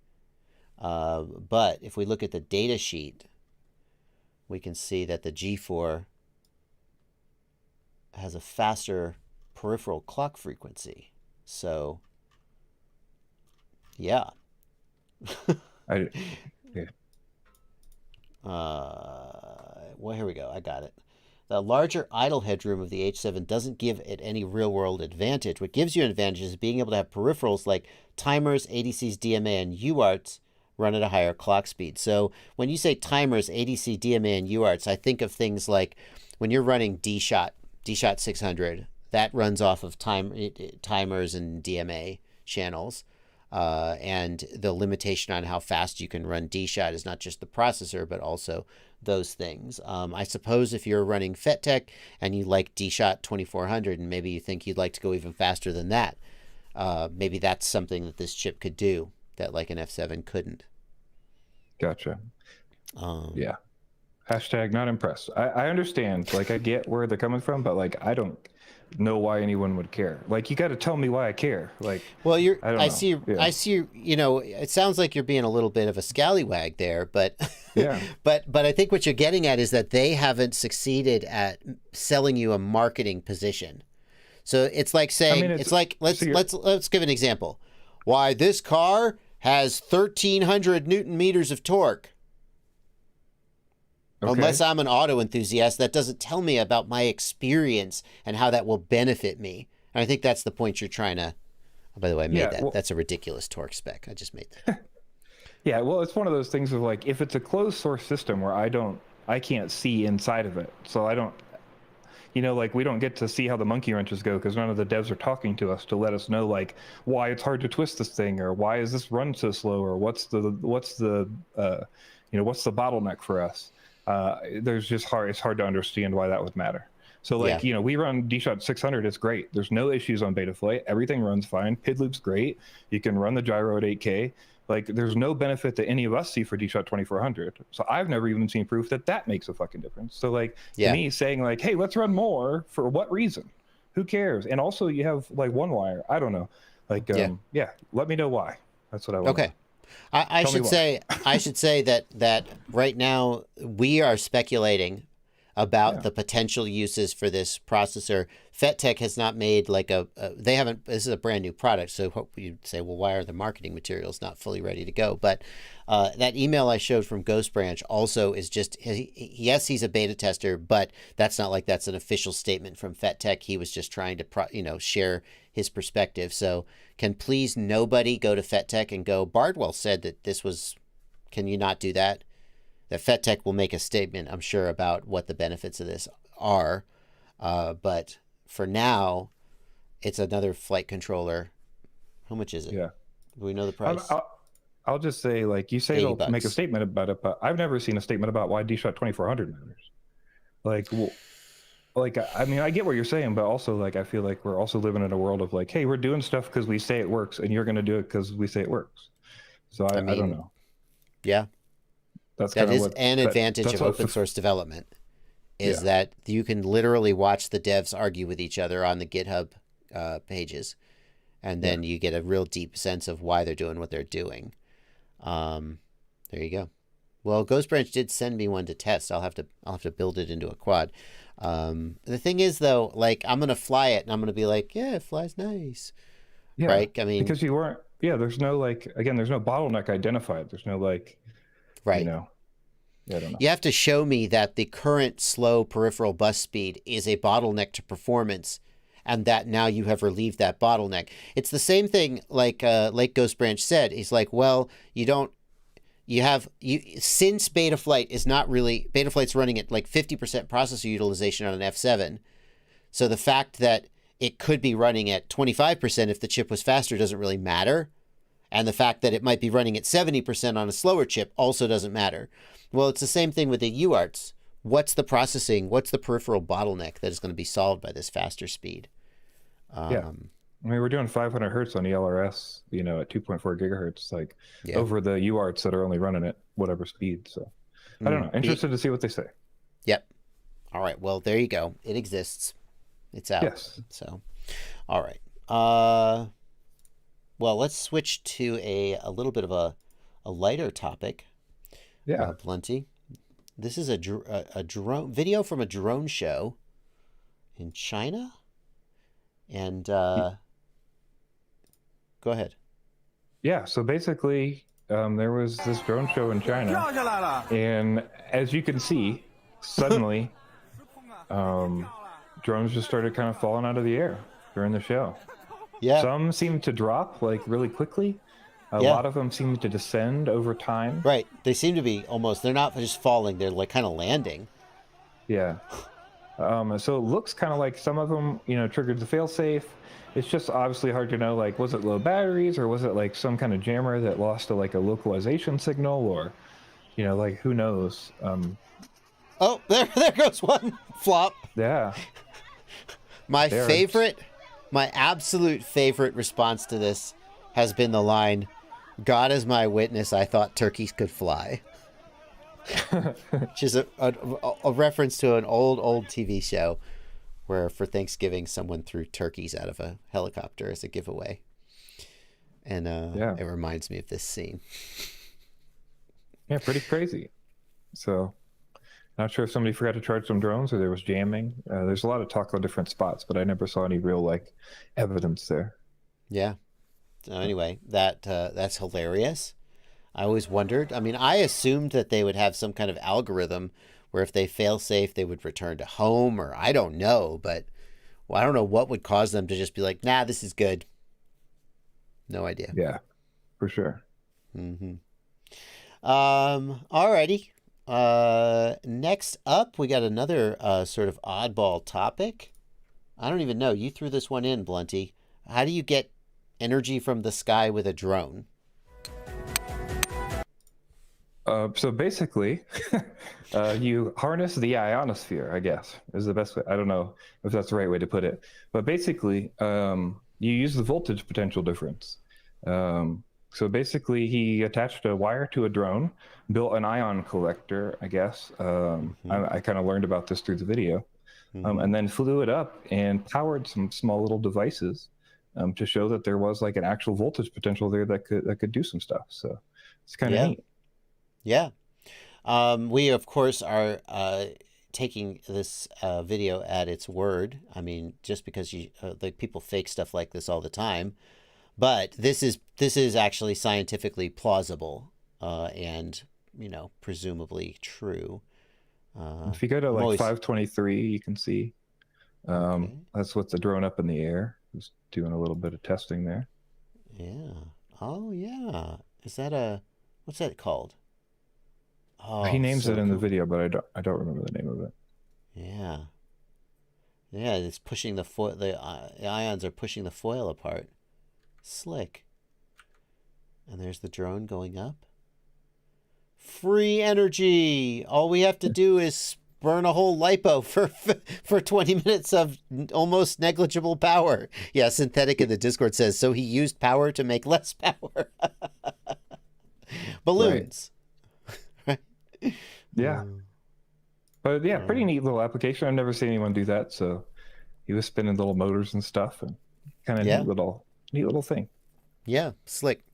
but if we look at the data sheet, we can see that the G4 has a faster peripheral clock frequency. So, yeah. Well, here we go. I got it. The larger idle headroom of the H7 doesn't give it any real-world advantage. What gives you an advantage is being able to have peripherals like timers, ADCs, DMA, and UARTs run at a higher clock speed. So when you say timers, ADC, DMA, and UARTs, I think of things like when you're running D-Shot 600, that runs off of timers and DMA channels. And the limitation on how fast you can run D-Shot is not just the processor, but also those things. I suppose if you're running FETTEC and you like D-Shot 2400 and maybe you think you'd like to go even faster than that, maybe that's something that this chip could do that like an F7 couldn't. Gotcha. Yeah. Hashtag not impressed. I understand. Like I get where they're coming from, but like I don't know why anyone would care. Like you got to tell me why I care. Like, well, I see, you know, it sounds like you're being a little bit of a scallywag there, but yeah, but I think what you're getting at is that they haven't succeeded at selling you a marketing position. So it's like saying, let's give an example. Why this car has 1,300 Newton meters of torque. Okay. Unless I'm an auto enthusiast, that doesn't tell me about my experience and how that will benefit me. And I think that's the point you're trying to... Oh, by the way, I made that. Well, that's a ridiculous torque spec. I just made that. Yeah, well, it's one of those things of like, if it's a closed source system where I can't see inside of it. So I don't, you know, like we don't get to see how the monkey wrenches go because none of the devs are talking to us to let us know like why it's hard to twist this thing or why is this run so slow or what's the bottleneck for us. It's hard to understand why that would matter. So like, you know, we run D-Shot 600, it's great. There's no issues on Betaflight. Everything runs fine. PID loop's great. You can run the gyro at 8K. Like, there's no benefit that any of us see for DShot 2400. So I've never even seen proof that that makes a fucking difference. So like, to me, saying like, hey, let's run more, for what reason? Who cares? And also you have like one wire. I don't know. Like, yeah, let me know why. That's what I want. Okay. I should say that right now we are speculating about the potential uses for this processor. FETTEC has not made like they haven't, this is a brand new product. So you'd say, well, why are the marketing materials not fully ready to go? But that email I showed from Ghost Branch also is just, yes, he's a beta tester, but that's not like that's an official statement from FETTEC. He was just trying to, share his perspective. So can please nobody go to FETTEC and go, Bardwell said that this was, can you not do that? That FETTEC will make a statement, I'm sure, about what the benefits of this are. But for now, it's another flight controller. How much is it? Yeah. Do we know the price? I'll just say, like, you say they'll $80. make a statement about it, but I've never seen a statement about why DShot 2400 matters. Like, well, like, I mean, I get what you're saying, but also, like, I feel like we're also living in a world of like, hey, we're doing stuff because we say it works, and you're going to do it because we say it works. So I don't know. Yeah. That is an advantage of open source development, is that you can literally watch the devs argue with each other on the GitHub pages, and then you get a real deep sense of why they're doing what they're doing. There you go. Well, Ghost Branch did send me one to test. I'll have to build it into a quad. The thing is, though, like, I'm gonna fly it, and I'm gonna be like, yeah, it flies nice. Yeah, right. I mean, because you weren't. Yeah, there's no, like, again, there's no bottleneck identified. There's no, like. Right. You know, yeah, I don't know. You have to show me that the current slow peripheral bus speed is a bottleneck to performance, and that now you have relieved that bottleneck. It's the same thing like Ghost Branch said. He's like, well, since Betaflight is not really, Betaflight's running at like 50% processor utilization on an F7. So the fact that it could be running at 25% if the chip was faster doesn't really matter. And the fact that it might be running at 70% on a slower chip also doesn't matter. Well, it's the same thing with the UARTs. What's the peripheral bottleneck that is going to be solved by this faster speed? I mean, we're doing 500 hertz on the LRS, at 2.4 gigahertz, like over the UARTs that are only running at whatever speed. So I don't know. Interested to see what they say. Yep. All right. Well, there you go. It exists. It's out. Yes. So, all right. Well, let's switch to a little bit of a lighter topic. Yeah. Blunty. This is a drone video from a drone show in China. And go ahead. Yeah. So basically, there was this drone show in China, and as you can see, suddenly, drones just started kind of falling out of the air during the show. Yeah. Some seem to drop like really quickly. A lot of them seem to descend over time. Right. They seem to be almost, they're not just falling, they're like kind of landing. Yeah. So it looks kind of like some of them, triggered the failsafe. It's just obviously hard to know, like, was it low batteries or was it like some kind of jammer that lost a localization signal, or, like, who knows? Oh, there goes one flop. Yeah. My absolute favorite response to this has been the line, "God is my witness, I thought turkeys could fly." Which is a reference to an old TV show where for Thanksgiving someone threw turkeys out of a helicopter as a giveaway. And it reminds me of this scene. Yeah, pretty crazy. So, not sure if somebody forgot to charge some drones or there was jamming. There's a lot of talk on different spots, but I never saw any real evidence there. Yeah. So anyway, that's hilarious. I always wondered. I mean, I assumed that they would have some kind of algorithm where if they fail safe, they would return to home, or I don't know, but I don't know what would cause them to just be like, nah, this is good. No idea. Yeah, for sure. Mm-hmm. Alrighty. Next up, we got another sort of oddball topic. I don't even know. You threw this one in, Blunty. How do you get energy from the sky with a drone? So basically, you harness the ionosphere, I guess, is the best way. I don't know if that's the right way to put it. But basically, you use the voltage potential difference. So basically, he attached a wire to a drone, built an ion collector, I guess. I kind of learned about this through the video, and then flew it up and powered some small little devices to show that there was like an actual voltage potential there that could do some stuff. So it's kind of neat. Yeah. We of course are taking this video at its word. I mean, just because like people fake stuff like this all the time. But this is actually scientifically plausible and, you know, presumably true. If you go to like 523, you can see that's with the drone up in the air. Just doing a little bit of testing there. Yeah. Oh, yeah. Is that what's that called? Oh, he names it in the video, but I don't remember the name of it. Yeah. Yeah, it's pushing the foil. The ions are pushing the foil apart. Slick. And there's the drone going up. Free energy. All we have to do is burn a whole lipo for 20 minutes of almost negligible power. Yeah, Synthetic in the Discord says, so he used power to make less power. Balloons. Right. Yeah. But yeah, pretty neat little application. I've never seen anyone do that. So he was spinning little motors and stuff, and kind of neat little thing. Yeah, slick.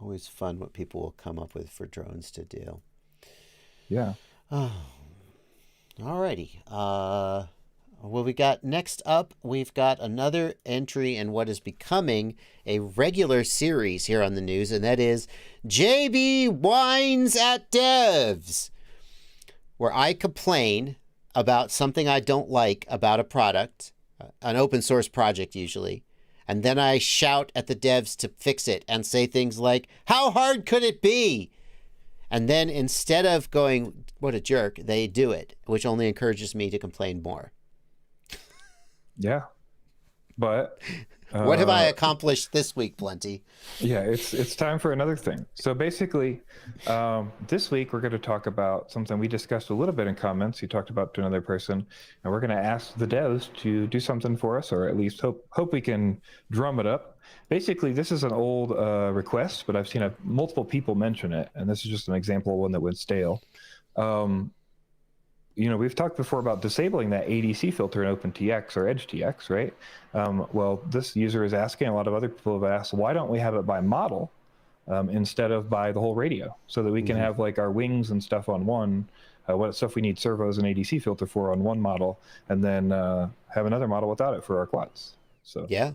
Always fun what people will come up with for drones to do. Yeah. Oh. Alrighty. What we got next up, we've got another entry in what is becoming a regular series here on the news, and that is JB Whines at Devs, where I complain about something I don't like about a product, an open source project usually, and then I shout at the devs to fix it and say things like, how hard could it be? And then instead of going, what a jerk, they do it, which only encourages me to complain more. Yeah. But what have I accomplished this week, Blunty? Yeah, it's time for another thing. So basically, this week we're going to talk about something we discussed a little bit in comments. You talked about to another person, and we're going to ask the devs to do something for us, or at least hope we can drum it up. Basically, this is an old request, but I've seen multiple people mention it, and this is just an example of one that went stale. You know, we've talked before about disabling that ADC filter in OpenTX or EdgeTX, right? Well, this user is asking, a lot of other people have asked, why don't we have it by model instead of by the whole radio, so that we can have like our wings and stuff on one, what stuff we need servos and ADC filter for on one model, and then have another model without it for our quads. So yeah,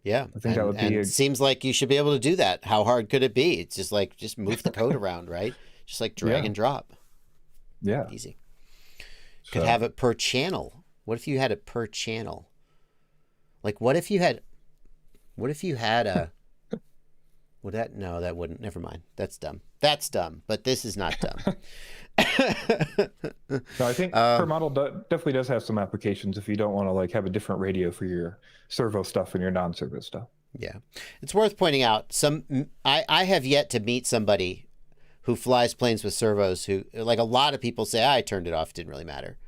I think that would be. It seems like you should be able to do that. How hard could it be? It's just move the code around, right? Just like drag and drop. Yeah, easy. Could have it per channel. What if you had it per channel? Like, what if you had a, would that, no, that wouldn't, never mind. That's dumb. That's dumb, but this is not dumb. No, I think per model definitely does have some applications if you don't want to like have a different radio for your servo stuff and your non-servo stuff. Yeah. It's worth pointing out I have yet to meet somebody who flies planes with servos who, like, a lot of people say, I turned it off, it didn't really matter.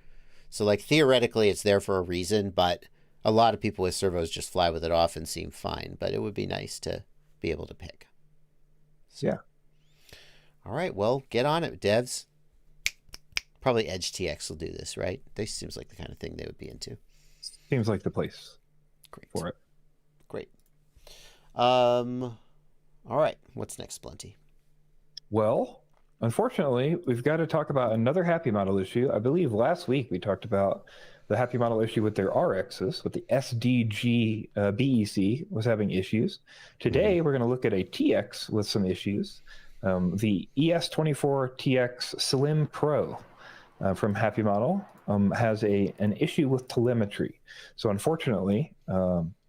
So, like, theoretically it's there for a reason, but a lot of people with servos just fly with it off and seem fine. But it would be nice to be able to pick. So, yeah. All right, well, get on it, devs. Probably EdgeTX will do this, right? This seems like the kind of thing they would be into. Seems like the place. Great. For it. Great. All right, what's next, Blunty? Well, unfortunately, we've got to talk about another Happymodel issue. I believe last week we talked about the Happymodel issue with their RXs, with the SDG BEC was having issues. Today, we're going to look at a TX with some issues. The ES24TX Slim Pro from Happymodel has an issue with telemetry. So unfortunately,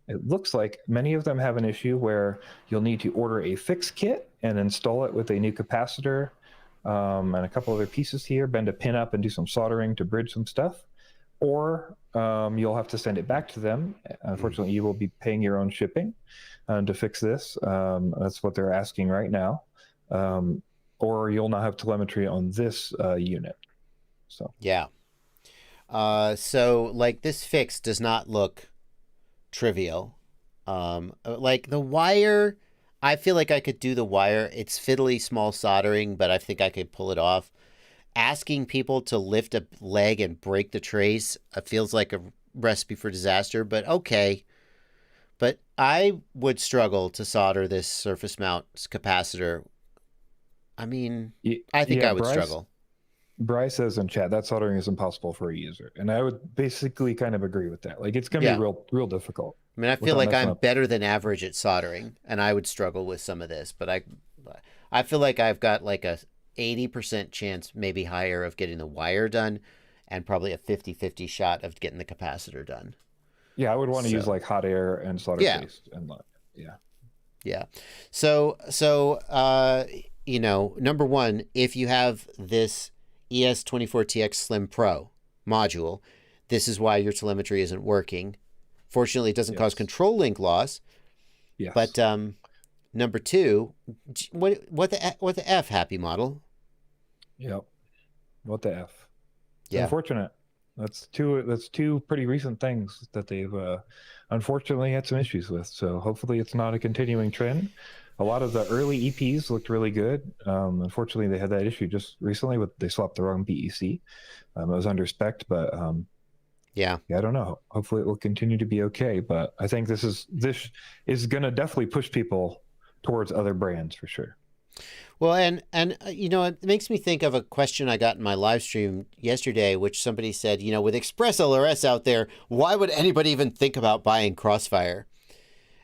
it looks like many of them have an issue where you'll need to order a fix kit and install it with a new capacitor and a couple other pieces here, bend a pin up and do some soldering to bridge some stuff. Or you'll have to send it back to them. Unfortunately, you will be paying your own shipping to fix this. That's what they're asking right now. Or you'll not have telemetry on this unit. So yeah. So like this fix does not look trivial. Like the wire, I feel like I could do the wire. It's fiddly small soldering, but I think I could pull it off. Asking people to lift a leg and break the trace feels like a recipe for disaster, but okay. But I would struggle to solder this surface mount capacitor. I mean, I think I would struggle. Bryce says in chat that soldering is impossible for a user, and I would basically kind of agree with that. Like, it's going to be real difficult. I mean, I feel like I'm better than average at soldering, and I would struggle with some of this, but I feel like I've got like a 80% chance, maybe higher, of getting the wire done, and probably a 50-50 shot of getting the capacitor done. Yeah, I would want to use like hot air and solder paste and yeah. So you know, number one, if you have this ES24TX Slim Pro module, this is why your telemetry isn't working. Fortunately, it doesn't cause control link loss. Yes. But number two, what the F, Happymodel? Yep. What the F? Yeah. Unfortunate. That's two pretty recent things that they've unfortunately had some issues with. So hopefully it's not a continuing trend. A lot of the early EPs looked really good. Unfortunately, they had that issue just recently with they swapped the wrong BEC. It was under spec, but yeah, I don't know. Hopefully it will continue to be okay. But I think this is going to definitely push people towards other brands for sure. Well, and you know, it makes me think of a question I got in my live stream yesterday, which somebody said, you know, with ExpressLRS out there, why would anybody even think about buying Crossfire?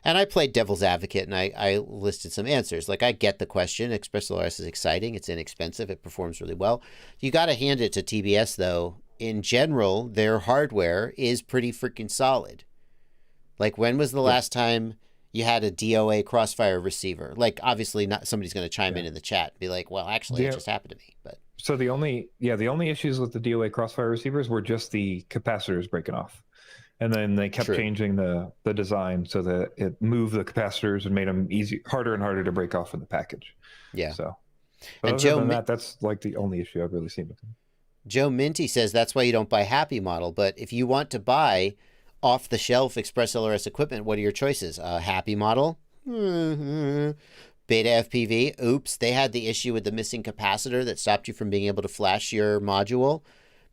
And I played devil's advocate, and I listed some answers. Like, I get the question. ExpressLRS is exciting. It's inexpensive. It performs really well. You got to hand it to TBS, though. In general, their hardware is pretty freaking solid. Like, when was the last time you had a DOA Crossfire receiver? Like, obviously, not somebody's going to chime in the chat and be like, well, actually, it just happened to me. But so the only issues with the DOA Crossfire receivers were just the capacitors breaking off. And then they kept changing the design so that it moved the capacitors and made them harder and harder to break off in the package. Yeah. So, and other than that, that's like the only issue I've really seen with them. Joe Minty says that's why you don't buy Happymodel. But if you want to buy off-the-shelf ExpressLRS equipment, what are your choices? Happymodel, BetaFPV. Oops, they had the issue with the missing capacitor that stopped you from being able to flash your module.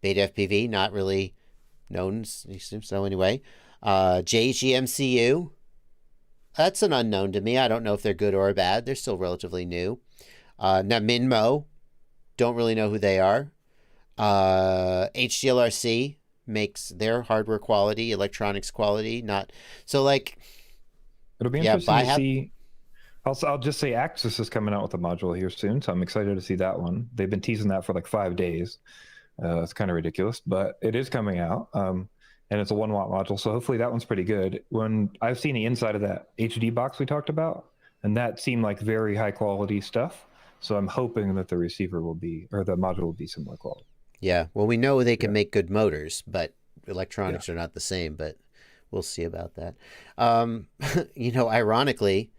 BetaFPV, not really known, so anyway. JGMCU, that's an unknown to me. I don't know if they're good or bad. They're still relatively new. Now Minmo, don't really know who they are. HDLRC makes their hardware quality, electronics quality, not so like. It'll be interesting to see. I'll just say Axis is coming out with a module here soon, so I'm excited to see that one. They've been teasing that for like 5 days. It's kind of ridiculous, but it is coming out, and it's a 1 watt module, so hopefully that one's pretty good. When I've seen the inside of that HD box we talked about, and that seemed like very high quality stuff, so I'm hoping that the receiver will be, or the module will be similar quality. Yeah, well, we know they can make good motors, but electronics are not the same, but we'll see about that. You know, ironically,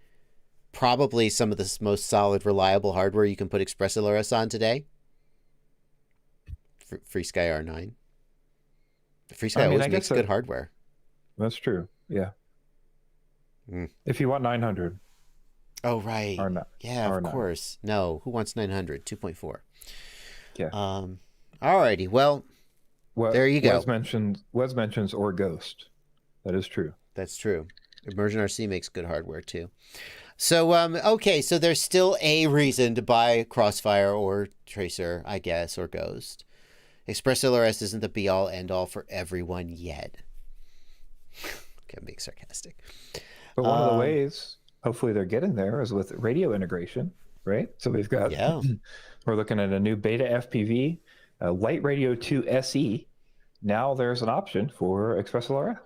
probably some of the most solid, reliable hardware you can put ExpressLRS on today. FreeSky R9. FreeSky always makes good hardware. That's true. Yeah. If you want 900. Oh, right. R9. Yeah, R9. Of course. No, who wants 900? 2.4. Yeah. Alrighty. Well, there you go. Wes mentions or Ghost. That is true. That's true. Immersion RC makes good hardware too. So, okay. So there's still a reason to buy Crossfire or Tracer, I guess, or Ghost. ExpressLRS isn't the be-all, end-all for everyone yet. Okay, I'm being sarcastic. But one of the ways, hopefully they're getting there, is with radio integration, right? So we've got, we're looking at a new BetaFPV, Light Radio 2 SE. Now there's an option for ExpressLRS.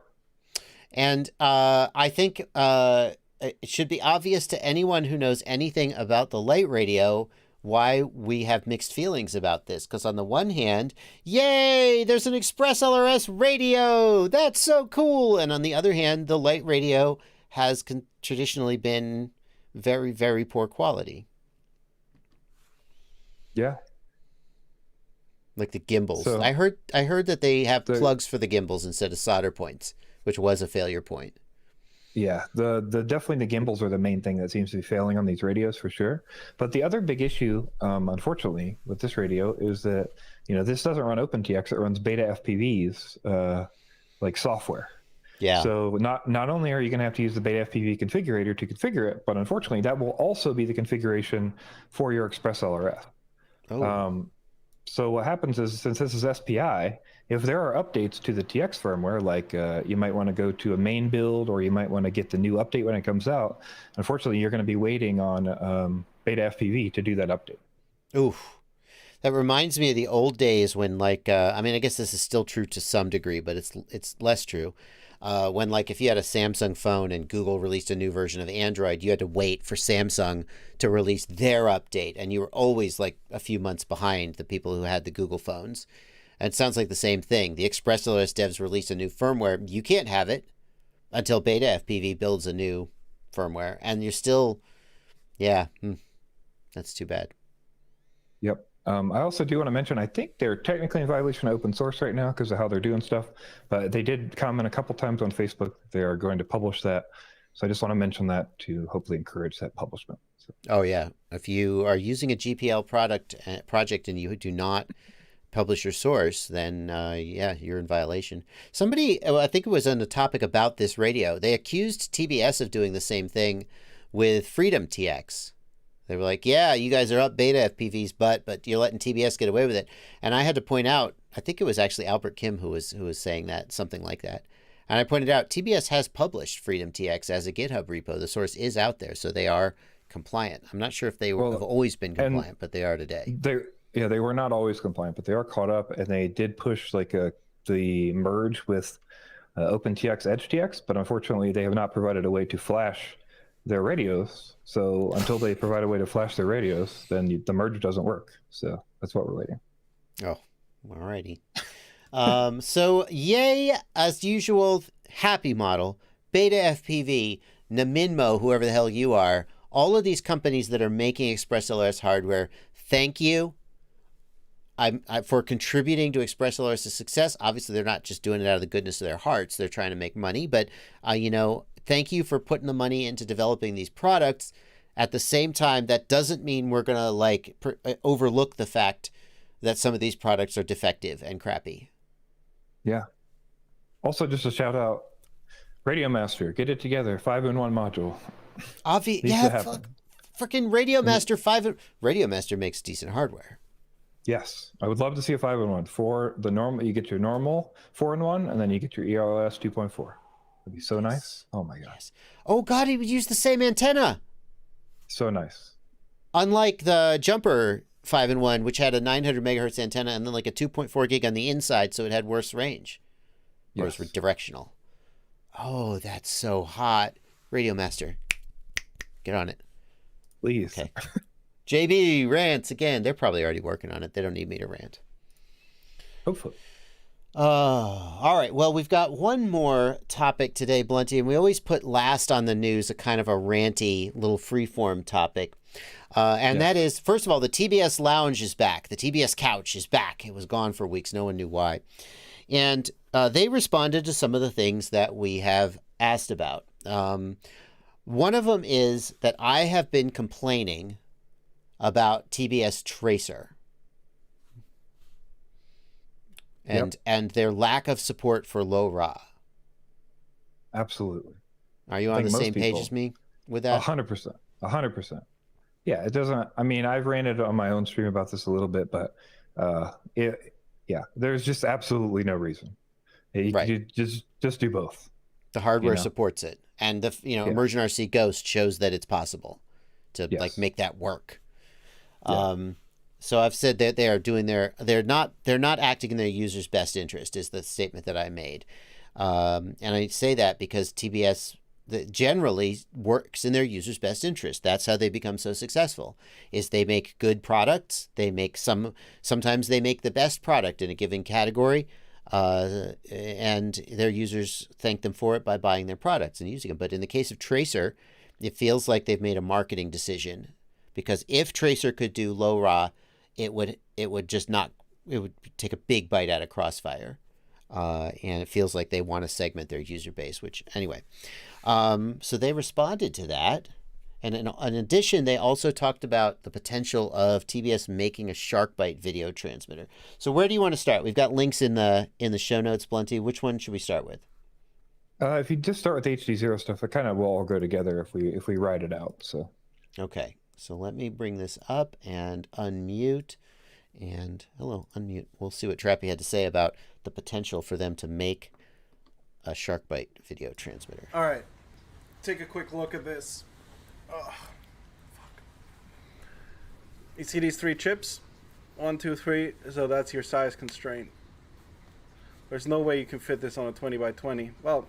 And I think it should be obvious to anyone who knows anything about the light radio why we have mixed feelings about this. Because on the one hand, yay, there's an ExpressLRS radio. That's so cool. And on the other hand, the light radio has traditionally been very, very poor quality. Yeah. Like the gimbals. So, I heard that they have plugs for the gimbals instead of solder points, which was a failure point. Yeah, the definitely the gimbals are the main thing that seems to be failing on these radios for sure. But the other big issue, unfortunately, with this radio is that this doesn't run OpenTX; it runs BetaFPV's like software. Yeah. So not only are you going to have to use the BetaFPV configurator to configure it, but unfortunately, that will also be the configuration for your ExpressLRS. Oh. So what happens is, since this is SPI, if there are updates to the TX firmware, like you might want to go to a main build, or you might want to get the new update when it comes out, unfortunately, you're going to be waiting on BetaFPV to do that update. Oof. That reminds me of the old days when, like, I mean, I guess this is still true to some degree, but it's less true. When, like, if you had a Samsung phone and Google released a new version of Android, you had to wait for Samsung to release their update, and you were always like a few months behind the people who had the Google phones. And it sounds like the same thing. The ExpressLRS devs released a new firmware. You can't have it until BetaFPV builds a new firmware, and you're still, yeah, that's too bad. Yep. I also do want to mention, I think they're technically in violation of open source right now because of how they're doing stuff, but they did comment a couple times on Facebook that they are going to publish that. So I just want to mention that to hopefully encourage that publishment. So. Oh yeah, if you are using a GPL project and you do not publish your source, then yeah, you're in violation. Somebody, I think it was on the topic about this radio, they accused TBS of doing the same thing with Freedom TX. They were like, yeah, you guys are up BetaFPV's butt, but you're letting TBS get away with it. And I had to point out, I think it was actually Albert Kim who was saying that, something like that. And I pointed out, TBS has published Freedom TX as a GitHub repo. The source is out there, so they are compliant. I'm not sure if they have always been compliant, but they are today. They were not always compliant, but they are caught up, and they did push like the merge with OpenTX EdgeTX, but unfortunately they have not provided a way to flash their radios. So until they provide a way to flash their radios, then the merge doesn't work. So that's what we're waiting. Oh, alrighty. So yay, as usual, Happymodel, BetaFPV, Naminmo, whoever the hell you are, all of these companies that are making ExpressLRS hardware, thank you. For contributing to ExpressLRS's success. Obviously, they're not just doing it out of the goodness of their hearts. They're trying to make money, but thank you for putting the money into developing these products. At the same time, that doesn't mean we're going to overlook the fact that some of these products are defective and crappy. Yeah. Also, just a shout out, Radio Master, get it together, 5-in-1 module. Freaking Radio Master 5. Radio Master makes decent hardware. Yes, I would love to see a 5-in-1 for the normal. You get your normal 4-in-1, and then you get your ERLS 2.4. That'd be so nice. Oh my gosh. Yes. Oh God, he would use the same antenna. So nice. Unlike the Jumper 5-in-1, which had a 900 megahertz antenna and then like a 2.4 gig on the inside, so it had worse range. Or it was directional. Oh, that's so hot. Radio Master, get on it. Please. Okay. JB rants again. They're probably already working on it. They don't need me to rant. Hopefully. All right. Well, we've got one more topic today, Blunty, and we always put last on the news a kind of a ranty little freeform topic. That is, first of all, the TBS Lounge is back. The TBS Couch is back. It was gone for weeks. No one knew why. And they responded to some of the things that we have asked about. One of them is that I have been complaining about TBS Tracer and their lack of support for low RAW. Absolutely. Are you on the same page as me with that? 100%. 100%. Yeah, it doesn't. I mean, I've ranted on my own stream about this a little bit, but there's just absolutely no reason. You just do both. The hardware supports it, and the Immersion RC Ghost shows that it's possible to like make that work. So I've said that they are doing they're not acting in their users' best interest is the statement that I made. And I say that because TBS generally works in their users' best interest. That's how they become so successful, is they make good products. They make sometimes they make the best product in a given category, and their users thank them for it by buying their products and using them. But in the case of Tracer, it feels like they've made a marketing decision. Because if Tracer could do low RAW, it would take a big bite out of Crossfire. and it feels like they want to segment their user base, which anyway. So they responded to that. And in addition, they also talked about the potential of TBS making a SharkBite video transmitter. So where do you want to start? We've got links in the show notes, Blunty. Which one should we start with? If you just start with HDZero stuff, it kind of will all go together if we write it out. So okay, so let me bring this up and unmute. And hello, unmute. We'll see what Trappy had to say about the potential for them to make a SharkBite video transmitter. All right, take a quick look at this. Oh, fuck. You see these 3 chips? 1, 2, 3. So that's your size constraint. There's no way you can fit this on a 20 by 20. Well,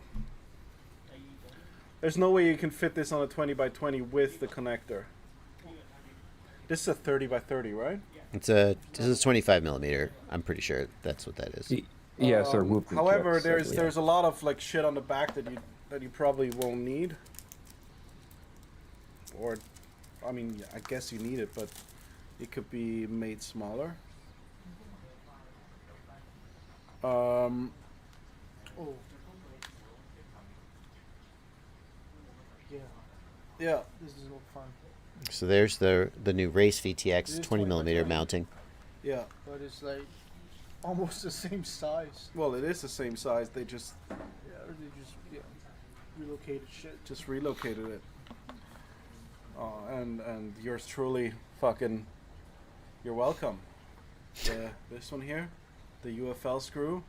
there's no way you can fit this on a 20 by 20 with the connector. This is a 30 by 30, right? This is 25 millimeter. I'm pretty sure that's what that is. yeah, so however, there's a lot of like shit on the back that you probably won't need. Or, I mean, I guess you need it, but it could be made smaller. Yeah. This is no fun. So there's the new Race VTX 20 millimeter mounting. Yeah. But it's like almost the same size. Well, it is the same size. They just Relocated shit. just relocated it. And yours truly, fucking, you're welcome. This one here, the UFL screw.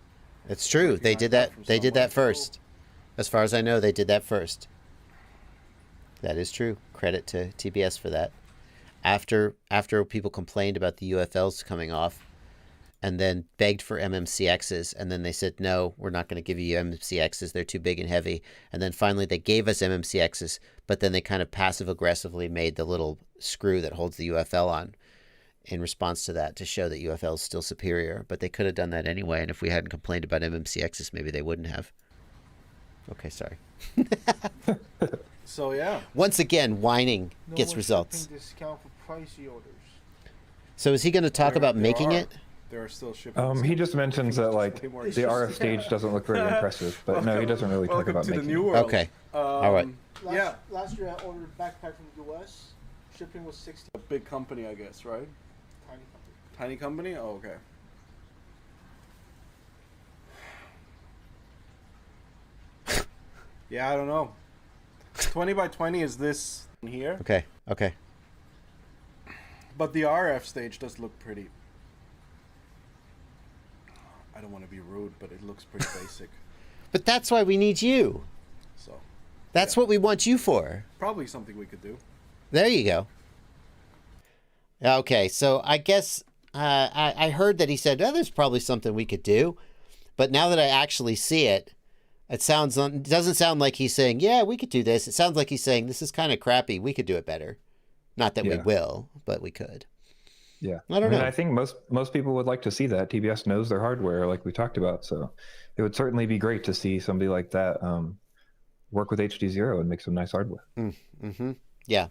It's true. They did that. They did that first. As far as I know, they did that first. That is true. Credit to TBS for that. After people complained about the UFLs coming off, and then begged for MMCXs, and then they said, no, we're not going to give you MMCXs. They're too big and heavy. And then finally they gave us MMCXs, but then they kind of passive-aggressively made the little screw that holds the UFL on in response to that to show that UFL is still superior. But they could have done that anyway, and if we hadn't complained about MMCXs, maybe they wouldn't have. Okay, sorry. So, yeah. Once again, whining gets results. Discount for pricey orders. So is he going to talk about making it? There are still shipping. he just mentions that like the RF stage doesn't look very impressive, but no, he doesn't really talk about to the making new it. world. Okay. All right. Last year I ordered a backpack from the US. Shipping was $60. A big company, I guess, right? Tiny company. Tiny company? Oh, okay. Yeah, I don't know. 20 by 20 is this here. Okay. Okay. But the RF stage does look pretty. I don't want to be rude, but it looks pretty basic. But that's why we need you. So That's what we want you for. probably something we could do. There you go. Okay, so I guess I heard that he said, oh, there's probably something we could do. But now that I actually see it, it doesn't sound like he's saying, yeah, we could do this. It sounds like he's saying, this is kind of crappy. We could do it better. Not that we will, but we could. Yeah, I don't know. I think most people would like to see that. TBS knows their hardware, like we talked about. So it would certainly be great to see somebody like that work with HDZero and make some nice hardware. Mm-hmm. Yeah.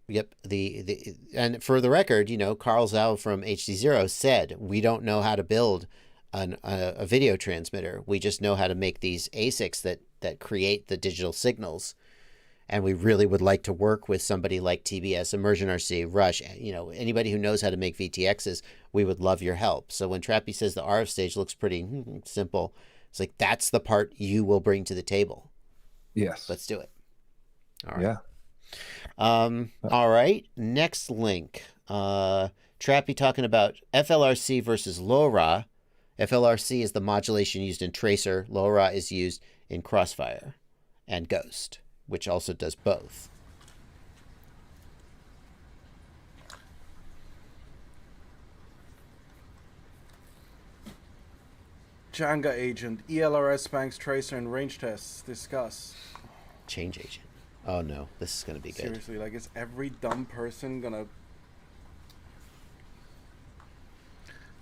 Yep. And for the record, Carl Zhao from HDZero said, we don't know how to build a video transmitter. We just know how to make these ASICs that create the digital signals. And we really would like to work with somebody like TBS, Immersion RC, Rush, anybody who knows how to make VTXs, we would love your help. So when Trappy says the RF stage looks pretty simple, it's like, that's the part you will bring to the table. Yes. Let's do it. All right. Yeah. All right. Next link. Trappy talking about FLRC versus LoRa. FLRC is the modulation used in Tracer. LoRa is used in Crossfire and Ghost, which also does both. Jenga agent, ELRS banks tracer and range tests. Discuss. Change agent. Oh no, this is going to be good. Seriously, like, is every dumb person gonna...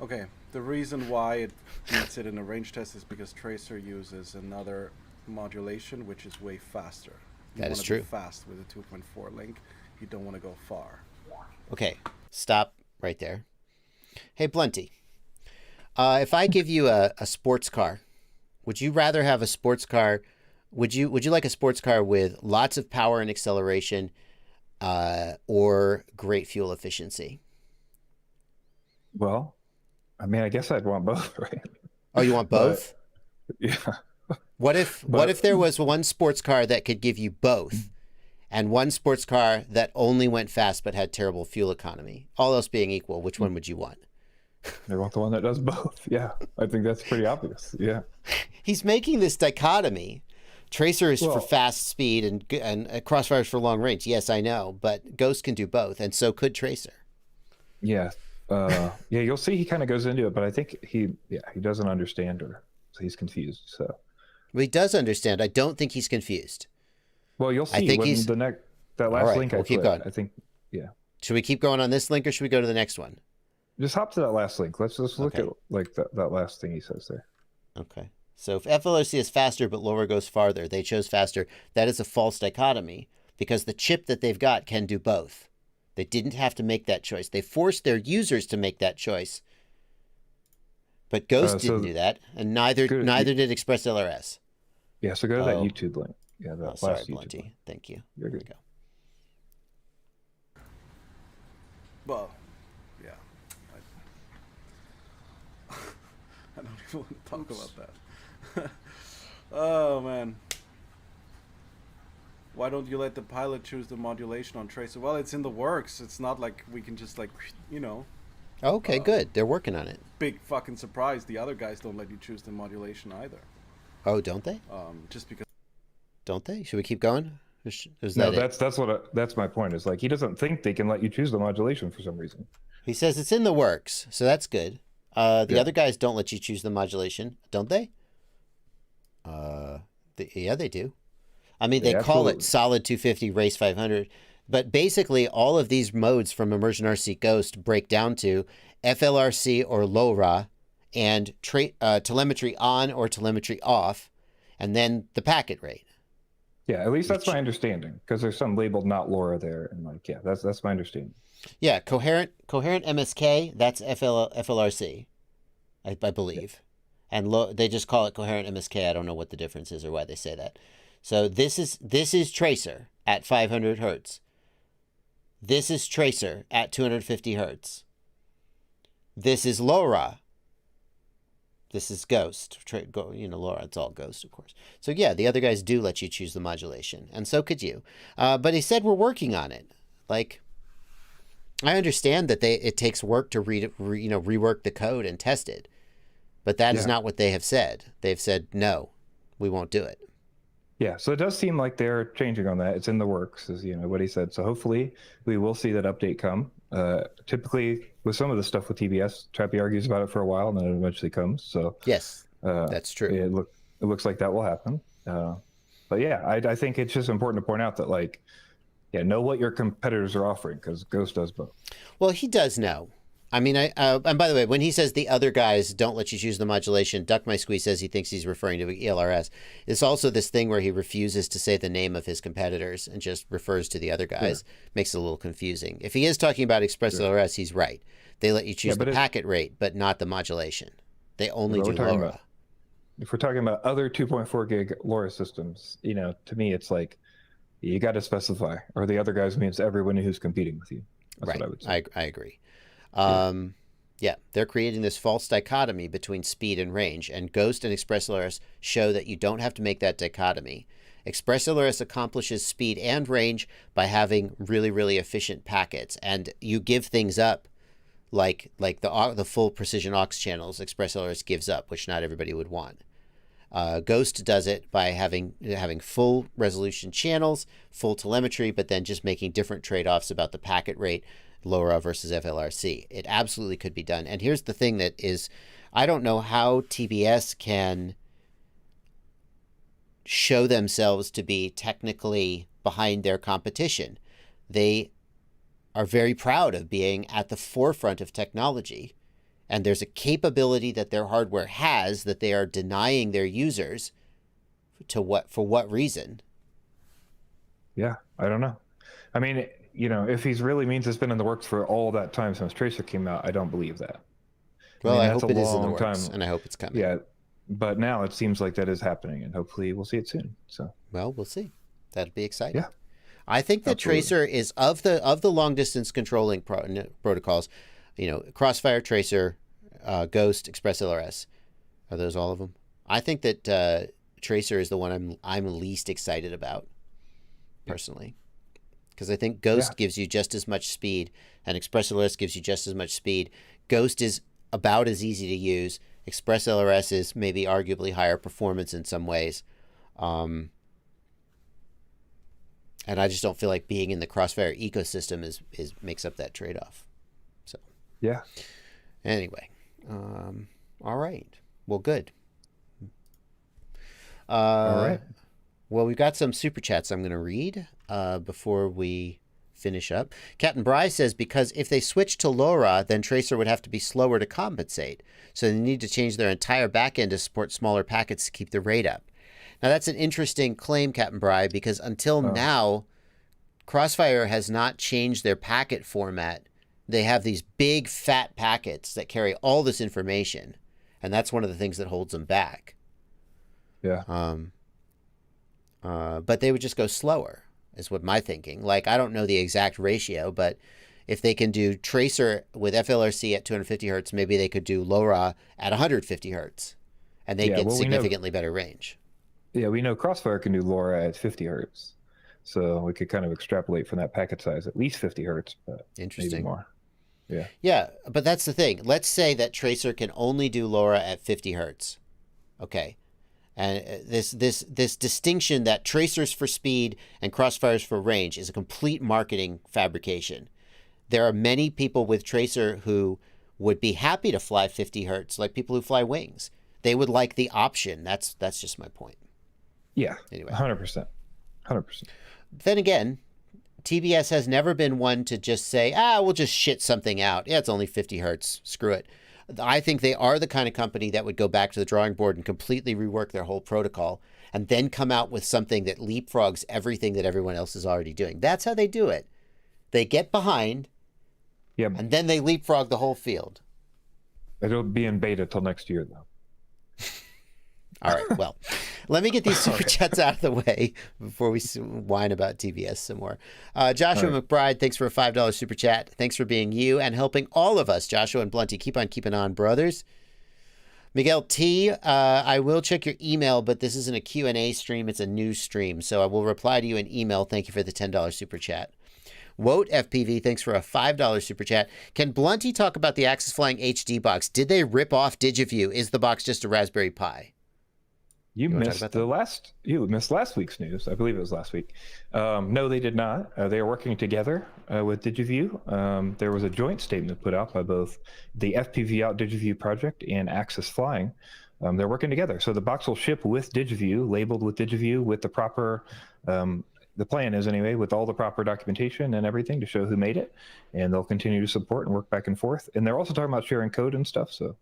Okay, the reason why it beats it in a range test is because Tracer uses another modulation, which is way faster. That is wanna true. Be fast with a 2.4 link. You don't want to go far. Okay, stop right there. Hey, Blunty. If I give you a sports car, would you rather have a sports car? Would you like a sports car with lots of power and acceleration, or great fuel efficiency? Well, I mean, I guess I'd want both, right? Oh, you want both? Yeah. What if there was one sports car that could give you both, and one sports car that only went fast but had terrible fuel economy? All else being equal, which one would you want? I want the one that does both. Yeah, I think that's pretty obvious. Yeah. He's making this dichotomy. Tracer is for Well- fast speed and Crossfire is for long range. Yes, I know, but Ghost can do both, and so could Tracer. Yeah. Yeah, you'll see he kind of goes into it, but I think he doesn't understand, or so he's confused. So, Well, he does understand. I don't think he's confused. well, you'll see think when he's- that last All right, link we'll I keep put, going. I think, yeah. Should we keep going on this link, or should we go to the next one? Just hop to that last link. Let's just look Okay. at like that last thing he says there. Okay. So if FLRC is faster but lower goes farther, they chose faster. That is a false dichotomy because the chip that they've got can do both. They didn't have to make that choice. They forced their users to make that choice. But Ghost So didn't do that, and neither good. did ExpressLRS. Yeah, so go to that Oh. YouTube link. Yeah, that Oh, last sorry, YouTube link. Blunty. Thank you. You're There we good. go. Well, yeah. I don't even want to talk about that. Oh man. Why don't you let the pilot choose the modulation on Tracer? Well, it's in the works. It's not like we can just like, you know, Okay, good. They're working on it. big fucking surprise. The other guys don't let you choose the modulation either. Oh, don't they? Just because. Don't they? Should we keep going? Is No, that it? that's my point. Is like he doesn't think they can let you choose the modulation for some reason. He says it's in the works, so that's good. The Yeah. other guys don't let you choose the modulation, don't they? Yeah, they do. I mean, they They call it absolutely- Solid 250 Race 500, but basically all of these modes from Immersion RC Ghost break down to FLRC or LoRa and telemetry on or telemetry off, and then the packet rate. Yeah, at least that's Which- my understanding, because there's some labeled not LoRa there, and like, yeah, that's my understanding. Yeah, coherent MSK, that's FLRC, I believe. And they just call it coherent MSK. I don't know what the difference is or why they say that. So this is Tracer at 500 hertz. This is Tracer at 250 hertz. This is LoRa. This is Ghost. LoRa, it's all Ghost, of course. So yeah, the other guys do let you choose the modulation, and so could you. But he said we're working on it. Like, I understand that it takes work to rework the code and test it, but that is Yeah. not what they have said. They've said no, we won't do it. Yeah, so it does seem like they're changing on that. It's in the works, is what he said. So hopefully we will see that update come. Typically, with some of the stuff with TBS, Trappy argues about it for a while, and then it eventually comes. So Yes, that's true. it looks like that will happen. But yeah, I think it's just important to point out that, like, yeah, know what your competitors are offering, because Ghost does both. Well, he does know. I mean, and by the way, when he says the other guys don't let you choose the modulation, Duck My Squeeze says he thinks he's referring to ELRS. It's also this thing where he refuses to say the name of his competitors and just refers to the other guys. Makes it a little confusing. If he is talking about ExpressLRS, he's right. They let you choose the but packet rate, but not the modulation. They only But do we're talking LoRa. about- If we're talking about other 2.4 gig LoRa systems, to me, it's like, you got to specify, or the other guys means everyone who's competing with you. That's Right. what I would say. I agree. Yeah, they're creating this false dichotomy between speed and range, and Ghost and ExpressLRS show that you don't have to make that dichotomy. ExpressLRS accomplishes speed and range by having really, really efficient packets, and you give things up like the full precision aux channels ExpressLRS gives up, which not everybody would want. Ghost does it by having full resolution channels, full telemetry, but then just making different trade-offs about the packet rate, LoRa versus FLRC. It absolutely could be done. And here's the thing that is, I don't know how TBS can show themselves to be technically behind their competition. They are very proud of being at the forefront of technology. And there's a capability that their hardware has that they are denying their users for what reason? Yeah, I don't know. I mean, if he's really means it's been in the works for all that time since Tracer came out, I don't believe that. Well, I that's hope a it is in the long works, time. and I hope it's coming. Yeah, but now it seems like that is happening, and hopefully we'll see it soon. So Well, we'll see. That'd be exciting. yeah, I think that absolutely. Tracer is of the long distance controlling protocols. You know, Crossfire, Tracer, Ghost, ExpressLRS. Are those all of them? I think that Tracer is the one I'm least excited about, personally, because I think Ghost gives you just as much speed, and ExpressLRS gives you just as much speed. Ghost is about as easy to use. ExpressLRS is maybe arguably higher performance in some ways. And I just don't feel like being in the Crossfire ecosystem is makes up that trade-off. So Yeah. anyway, all right. Well, good. All right. Well, we've got some super chats I'm going to read before we finish up. Captain Bry says, because if they switch to LoRa, then Tracer would have to be slower to compensate. So they need to change their entire backend to support smaller packets to keep the rate up. Now, that's an interesting claim, Captain Bry, because until now, Crossfire has not changed their packet format. They have these big, fat packets that carry all this information, and that's one of the things that holds them back. Yeah. But they would just go slower, is what my thinking. Like, I don't know the exact ratio, but if they can do Tracer with FLRC at 250 hertz, maybe they could do LoRa at 150 hertz, and they'd get significantly better range. Yeah, we know Crossfire can do LoRa at 50 hertz. So we could kind of extrapolate from that packet size, at least 50 hertz, but Interesting. maybe more. Yeah. Yeah, but that's the thing. Let's say that Tracer can only do LoRa at 50 hertz. Okay. And this distinction that Tracer's for speed and Crossfire's for range is a complete marketing fabrication. There are many people with Tracer who would be happy to fly 50 hertz, like people who fly wings. They would like the option. That's just my point. Yeah. Anyway. 100%. 100%. Then again, TBS has never been one to just say, we'll just shit something out. Yeah, it's only 50 hertz. Screw it. I think they are the kind of company that would go back to the drawing board and completely rework their whole protocol and then come out with something that leapfrogs everything that everyone else is already doing. That's how they do it. They get behind, and then they leapfrog the whole field. It'll be in beta till next year, though. All right, well, let me get these super chats out of the way before we whine about TBS some more. Joshua McBride, thanks for a $5 super chat. Thanks for being you and helping all of us, Joshua and Blunty. Keep on keeping on, brothers. Miguel T, I will check your email, but this isn't a Q&A stream. It's a news stream, so I will reply to you in email. Thank you for the $10 super chat. Woat FPV, thanks for a $5 super chat. Can Blunty talk about the Axis Flying HD box? Did they rip off DigiView? Is the box just a Raspberry Pi? You missed last week's news. I believe it was last week. No, they did not. They are working together with DigiView. There was a joint statement put out by both the FPV Out DigiView project and Axis Flying. They're working together. So the box will ship with DigiView, labeled with DigiView, with the proper, the plan is anyway, with all the proper documentation and everything to show who made it. And they'll continue to support and work back and forth. And they're also talking about sharing code and stuff. So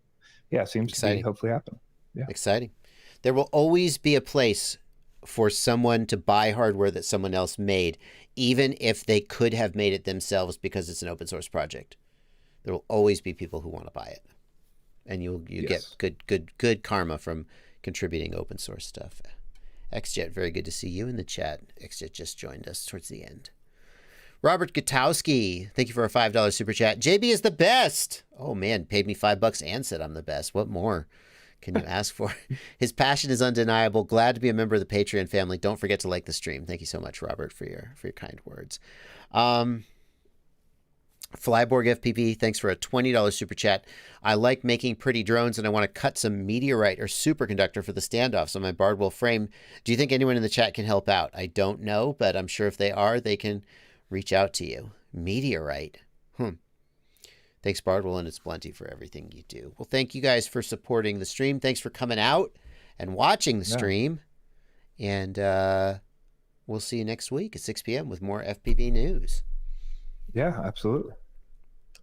yeah, it seems to be hopefully happening. Yeah. Exciting. There will always be a place for someone to buy hardware that someone else made, even if they could have made it themselves because it's an open source project. There will always be people who want to buy it, and you get good karma from contributing open source stuff. XJet, very good to see you in the chat. XJet just joined us towards the end. Robert Gutowski, thank you for a $5 super chat. JB is the best. Oh man, paid me $5 and said I'm the best. What more can you ask for? His passion is undeniable. Glad to be a member of the Patreon family. Don't forget to like the stream. Thank you so much, Robert, for your kind words. Flyborg FPV, thanks for a $20 super chat. I like making pretty drones, and I want to cut some meteorite or superconductor for the standoffs on my Bardwell frame. Do you think anyone in the chat can help out? I don't know, but I'm sure if they are, they can reach out to you. Meteorite. Thanks, Bardwell and ItsBlunty, for everything you do. Well, thank you guys for supporting the stream. Thanks for coming out and watching the stream. And we'll see you next week at 6 p.m. with more FPV news. Yeah, absolutely.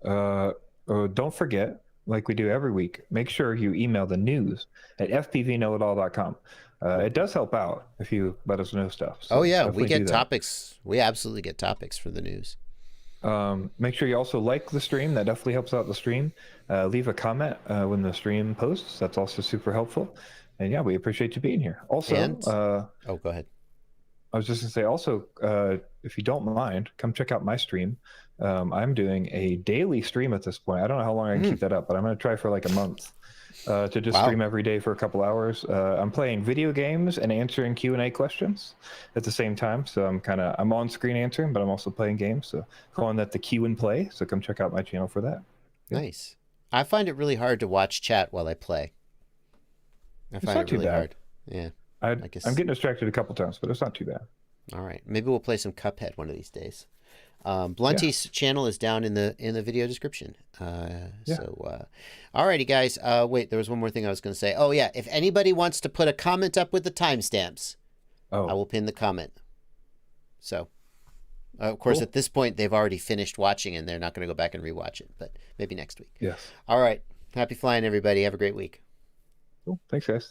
Don't forget, like we do every week, make sure you email the news at fpvknowitall.com. It does help out if you let us know stuff. So we get topics. We absolutely get topics for the news. Make sure you also like the stream. That definitely helps out the stream. Leave a comment when the stream posts. That's also super helpful. And yeah, we appreciate you being here. Also, go ahead. I was just gonna say also, if you don't mind, come check out my stream. I'm doing a daily stream at this point. I don't know how long I can keep that up, but I'm gonna try for like a month to just stream every day for a couple hours. I'm playing video games and answering Q&A questions at the same time. So I'm on screen answering, but I'm also playing games. So calling that the Q and Play. So come check out my channel for that. Yeah. Nice. I find it really hard to watch chat while I play. I find it really hard. Yeah. I'm getting distracted a couple times, but it's not too bad. All right, maybe we'll play some Cuphead one of these days. Blunty's channel is down in the video description. So, alrighty, guys. Wait, there was one more thing I was going to say. Oh yeah, if anybody wants to put a comment up with the timestamps, I will pin the comment. So, of course, at this point they've already finished watching and they're not going to go back and rewatch it, but maybe next week. Yes. All right. Happy flying, everybody. Have a great week. Cool. Thanks, guys.